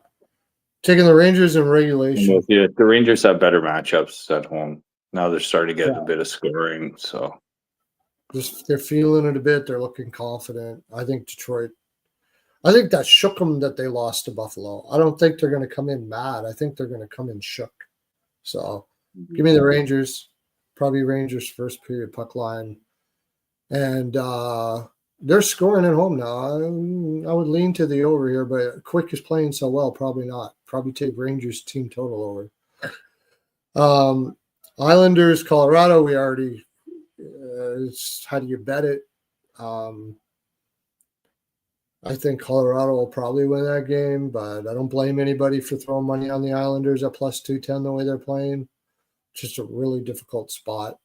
Speaker 1: Taking the Rangers in regulation.
Speaker 2: I'm with you. The Rangers have better matchups at home. Now they're starting to get a bit of scoring. So
Speaker 1: they're feeling it a bit. They're looking confident. I think Detroit. I think that shook them that they lost to Buffalo. I don't think they're going to come in mad. I think they're going to come in shook. So give me the Rangers. Probably Rangers first period puck line. And they're scoring at home now. I would lean to the over here, but Quick is playing so well, probably not. Probably take Rangers team total over. Islanders, Colorado, we already how do you bet it? I think Colorado will probably win that game, but I don't blame anybody for throwing money on the Islanders at plus 210 the way they're playing. Just a really difficult spot.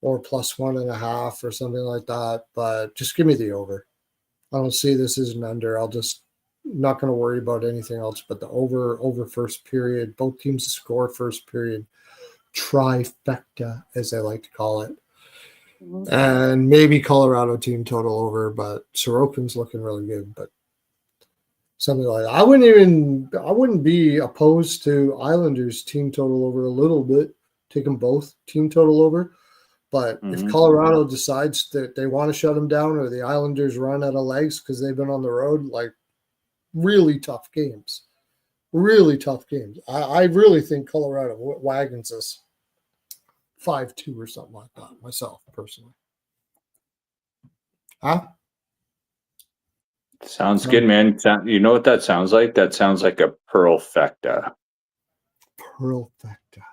Speaker 1: Or plus 1.5 or something like that. But just give me the over. I don't see this as an under. Not going to worry about anything else but the over first period. Both teams score first period. Trifecta, as they like to call it. And maybe Colorado team total over, but Sorokin's looking really good. But something like that. I wouldn't be opposed to Islanders team total over a little bit. Take them both team total over. But if Colorado decides that they want to shut them down or the Islanders run out of legs because they've been on the road, like really tough games. Really tough games. I really think Colorado wagons us 5-2 or something like that myself, personally. Huh?
Speaker 2: Sounds good, man. You know what that sounds like? That sounds like a Pearlfecta.
Speaker 1: Pearlfecta.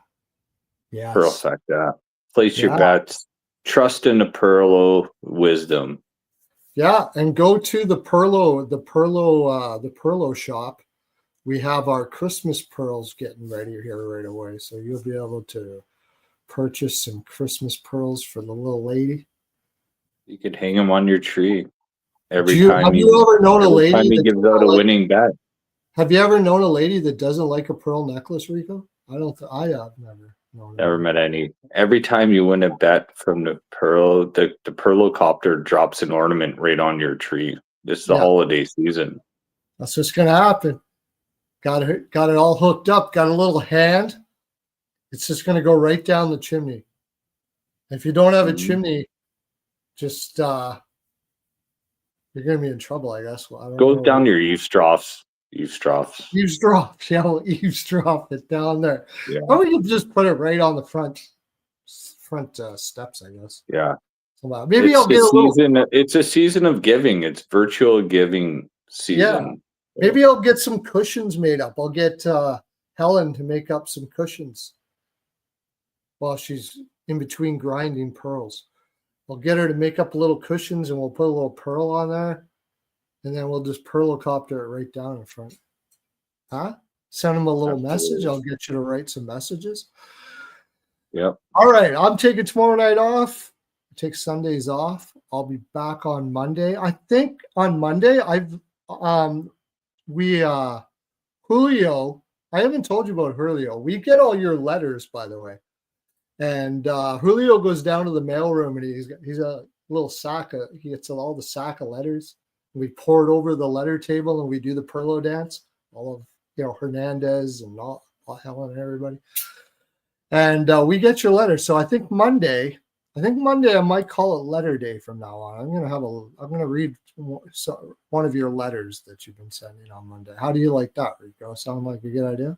Speaker 1: Yes.
Speaker 2: Pearlfecta. Place your bets. Trust in the Pearlo wisdom.
Speaker 1: Yeah, and go to the Pearlo shop. We have our Christmas pearls getting ready here right away, so you'll be able to purchase some Christmas pearls for the little lady.
Speaker 2: You could hang them on your tree
Speaker 1: Have you ever known a lady
Speaker 2: that gives out a winning bet?
Speaker 1: Have you ever known a lady that doesn't like a pearl necklace, Rico? I have never. No,
Speaker 2: Never met any. Every time you win a bet from the Pearlo, the Pearlo copter drops an ornament right on your tree. This is the holiday season.
Speaker 1: That's what's gonna happen. Got it all hooked up. Got a little hand. It's just gonna go right down the chimney. If you don't have a chimney, just you're gonna be in trouble, I guess. Well, I don't
Speaker 2: Go
Speaker 1: know.
Speaker 2: down your eavesdrops. Eavesdrops.
Speaker 1: Eavesdrop. Yeah, we'll eavesdrop it down there.
Speaker 2: Yeah.
Speaker 1: Or we can just put it right on the front steps, I guess.
Speaker 2: Yeah.
Speaker 1: So, maybe I'll get a little.
Speaker 2: It's a season of giving. It's virtual giving season.
Speaker 1: Yeah. Maybe I'll get some cushions made up. I'll get Helen to make up some cushions while she's in between grinding pearls. I'll get her to make up little cushions and we'll put a little pearl on there. And then we'll just perlocopter it right down in front. Huh? Send him a little message. I'll get you to write some messages.
Speaker 2: Yep.
Speaker 1: All right. I'm taking tomorrow night off. I take Sundays off. I'll be back on Monday. I think on Monday Julio, I haven't told you about Julio. We get all your letters, by the way. And Julio goes down to the mailroom and he's a little sack he gets all the sack of letters. We pour it over the letter table and we do the Pearlo dance. All of Hernandez and all Helen and everybody. And we get your letters. So I think Monday I might call it letter day from now on. I'm gonna read one of your letters that you've been sending on Monday. How do you like that, Rico? Sound like a good idea?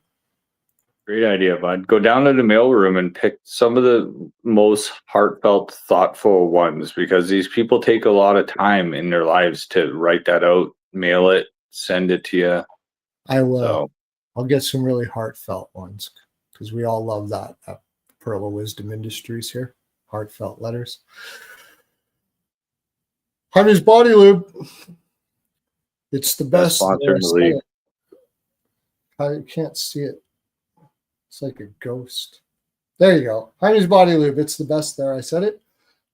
Speaker 2: Great idea, bud. Go down to the mailroom and pick some of the most heartfelt, thoughtful ones, because these people take a lot of time in their lives to write that out, mail it, send it to you.
Speaker 1: I will. So, I'll get some really heartfelt ones because we all love that at Pearl of Wisdom Industries here. Heartfelt letters. Honey's Body Lube. It's the best.
Speaker 2: Sponsor in the league.
Speaker 1: I can't see it. It's like a ghost. There you go. Honey's Body Lube. It's the best there. I said it.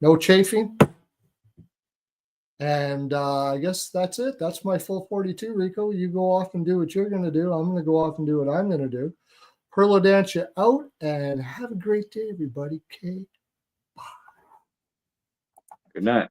Speaker 1: No chafing. And I guess that's it. That's my full 42, Rico. You go off and do what you're going to do. I'm going to go off and do what I'm going to do. Pearlo dance you out and have a great day, everybody. Okay.
Speaker 2: Good night.